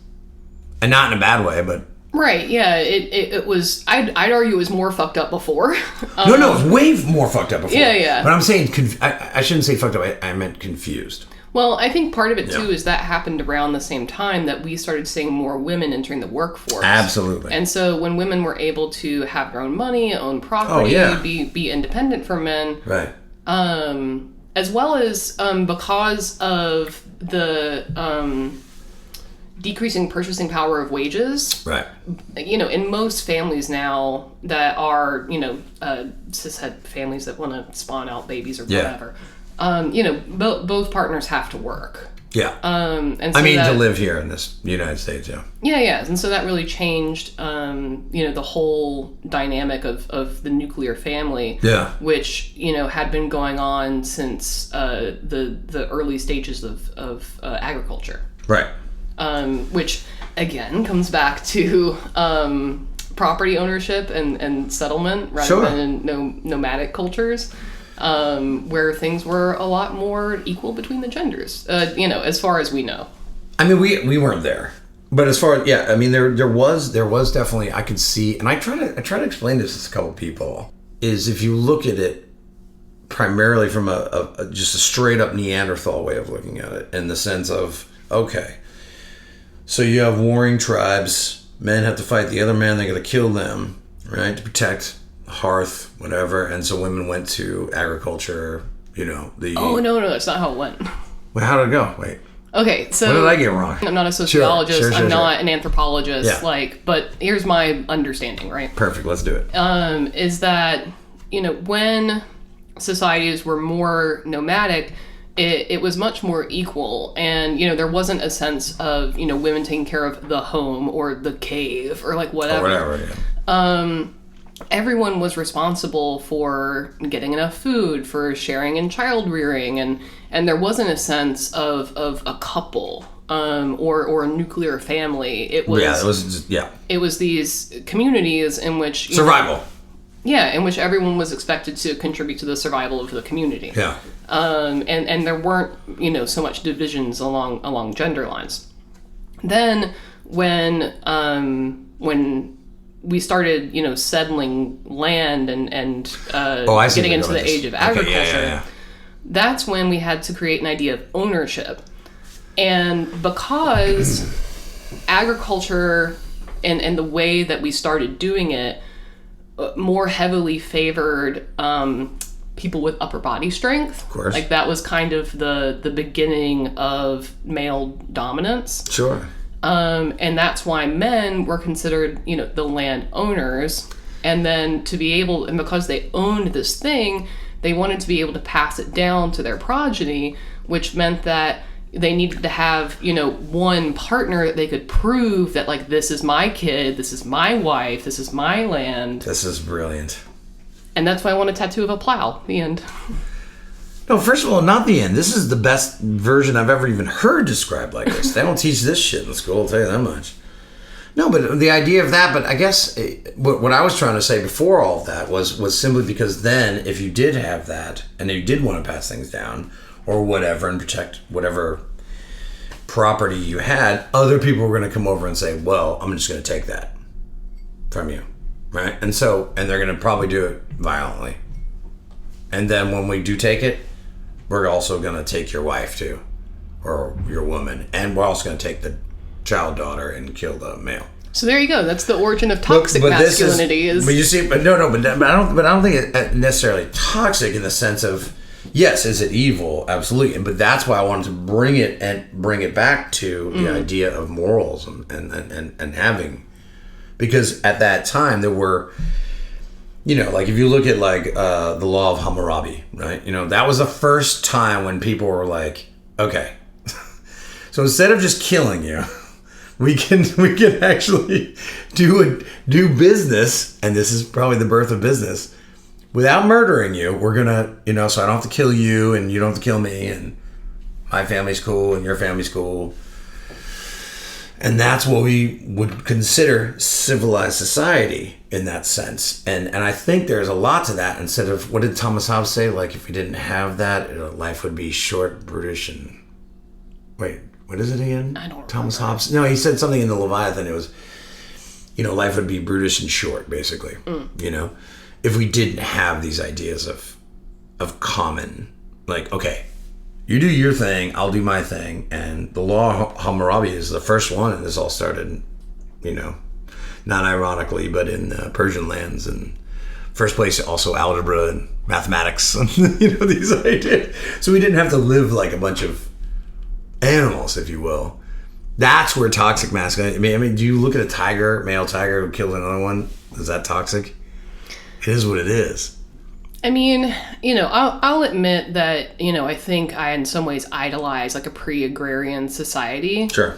and not in a bad way, but right. Yeah, it was. I'd argue it was more fucked up before. No, it was way more fucked up before. Yeah. But I'm saying I shouldn't say fucked up. I meant confused. Well, I think part of it, too, is that happened around the same time that we started seeing more women entering the workforce. Absolutely. And so when women were able to have their own money, own property, be independent from men. Right. As well as because of the decreasing purchasing power of wages. Right. In most families now that are, cishet families that want to spawn out babies or whatever. Both partners have to work. Yeah. And so to live here in this United States, yeah. Yeah. And so that really changed, the whole dynamic of the nuclear family. Yeah. Which, had been going on since the early stages of agriculture. Right. Which, again, comes back to property ownership and settlement rather than in nomadic cultures. Where things were a lot more equal between the genders, as far as we know. I mean, we weren't there, but as far as there was definitely, I could see, and I try to explain this to a couple people, is if you look at it primarily from a just a straight up Neanderthal way of looking at it, in the sense of, okay, so you have warring tribes, men have to fight the other man, they got to kill them, right, to protect hearth, whatever, and so women went to agriculture, Oh, no, that's not how it went. Well, how did it go? Wait. Okay, so... What did I get wrong? I'm not a sociologist, sure, I'm not an anthropologist, yeah. But here's my understanding, right? Perfect, let's do it. Is that, when societies were more nomadic, it was much more equal, and, there wasn't a sense of, women taking care of the home or the cave or, whatever. Or whatever, yeah. Everyone was responsible for getting enough food, for sharing in child rearing, and there wasn't a sense of a couple or a nuclear family. It was these communities in which survival. In which everyone was expected to contribute to the survival of the community. Yeah. And there weren't so much divisions along gender lines. Then when we started, settling land and getting into the age of agriculture, that's when we had to create an idea of ownership. And because agriculture and the way that we started doing it more heavily favored people with upper body strength. Of course. That was kind of the beginning of male dominance. Sure. And that's why men were considered, the land owners. And then and because they owned this thing, they wanted to be able to pass it down to their progeny, which meant that they needed to have, one partner that they could prove that, this is my kid, this is my wife, this is my land. This is brilliant. And that's why I want a tattoo of a plow. The end. No, first of all, not the end. This is the best version I've ever even heard described like this. They don't teach this shit in school, I'll tell you that much. No, but the idea of that, but I guess what I was trying to say before all of that was simply because then, if you did have that, and you did want to pass things down, or whatever, and protect whatever property you had, other people were going to come over and say, well, I'm just going to take that from you, right? And they're going to probably do it violently. And then when we do take it, we're also going to take your wife too, or your woman, and we're also going to take the child daughter and kill the male. So there you go. That's the origin of toxic masculinity. But you see, but I don't think it's necessarily toxic in the sense of Yes, is it evil? Absolutely. But that's why I wanted to bring it back to the idea of morals and having, because at that time there were, like if you look at like the law of Hammurabi, right? That was the first time when people were like, okay, so instead of just killing you, we can actually do business, and this is probably the birth of business. Without murdering you, we're gonna, so I don't have to kill you and you don't have to kill me, and my family's cool and your family's cool. And that's what we would consider civilized society in that sense. And I think there's a lot to that. Instead of, what did Thomas Hobbes say? Like, if we didn't have that, life would be short, brutish, and... Wait, what is it again? I don't Thomas Hobbes? No, he said something in the Leviathan. It was, life would be brutish and short, basically. If we didn't have these ideas of common, like, okay, you do your thing, I'll do my thing. And the law of Hammurabi is the first one, and this all started, not ironically, but in Persian lands, and first place also algebra and mathematics, and these ideas. So we didn't have to live like a bunch of animals, if you will. That's where toxic masculinity. I mean, do you look at a male tiger who killed another one? Is that toxic? It is what it is. I mean, I'll admit that, I think I in some ways idolize like a pre-agrarian society. Sure.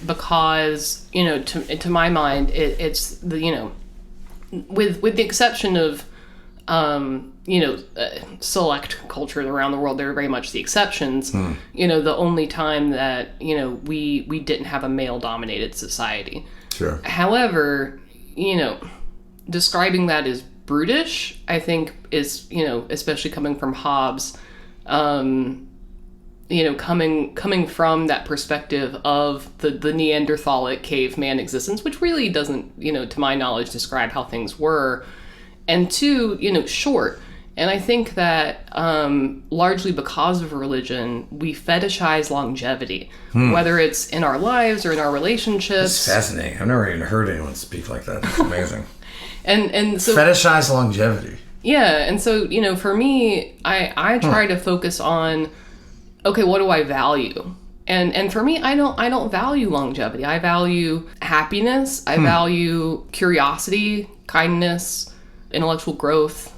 Because, to my mind, it's the, with the exception of, select cultures around the world, they're very much the exceptions. The only time that, we didn't have a male-dominated society. Sure. However, describing that as brutish, I think is, especially coming from Hobbes, coming from that perspective of the Neanderthalic caveman existence, which really doesn't, to my knowledge, describe how things were, and two, short. And I think that largely because of religion, we fetishize longevity, whether it's in our lives or in our relationships. That's fascinating. I've never even heard anyone speak like that. It's amazing. And so fetishize longevity. Yeah, and so, for me, I try to focus on, okay, what do I value? And for me, I don't value longevity. I value happiness. I value curiosity, kindness, intellectual growth,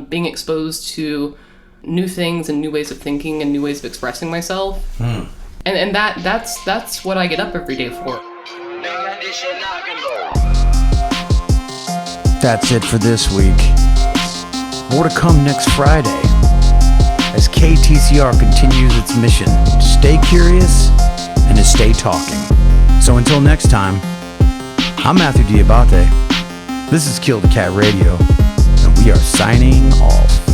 being exposed to new things and new ways of thinking and new ways of expressing myself. And that's what I get up every day for. That's it for this week. More to come next Friday as KTCR continues its mission to stay curious and to stay talking. So until next time, I'm Matthew Diabate. This is Kill the Cat Radio, and we are signing off.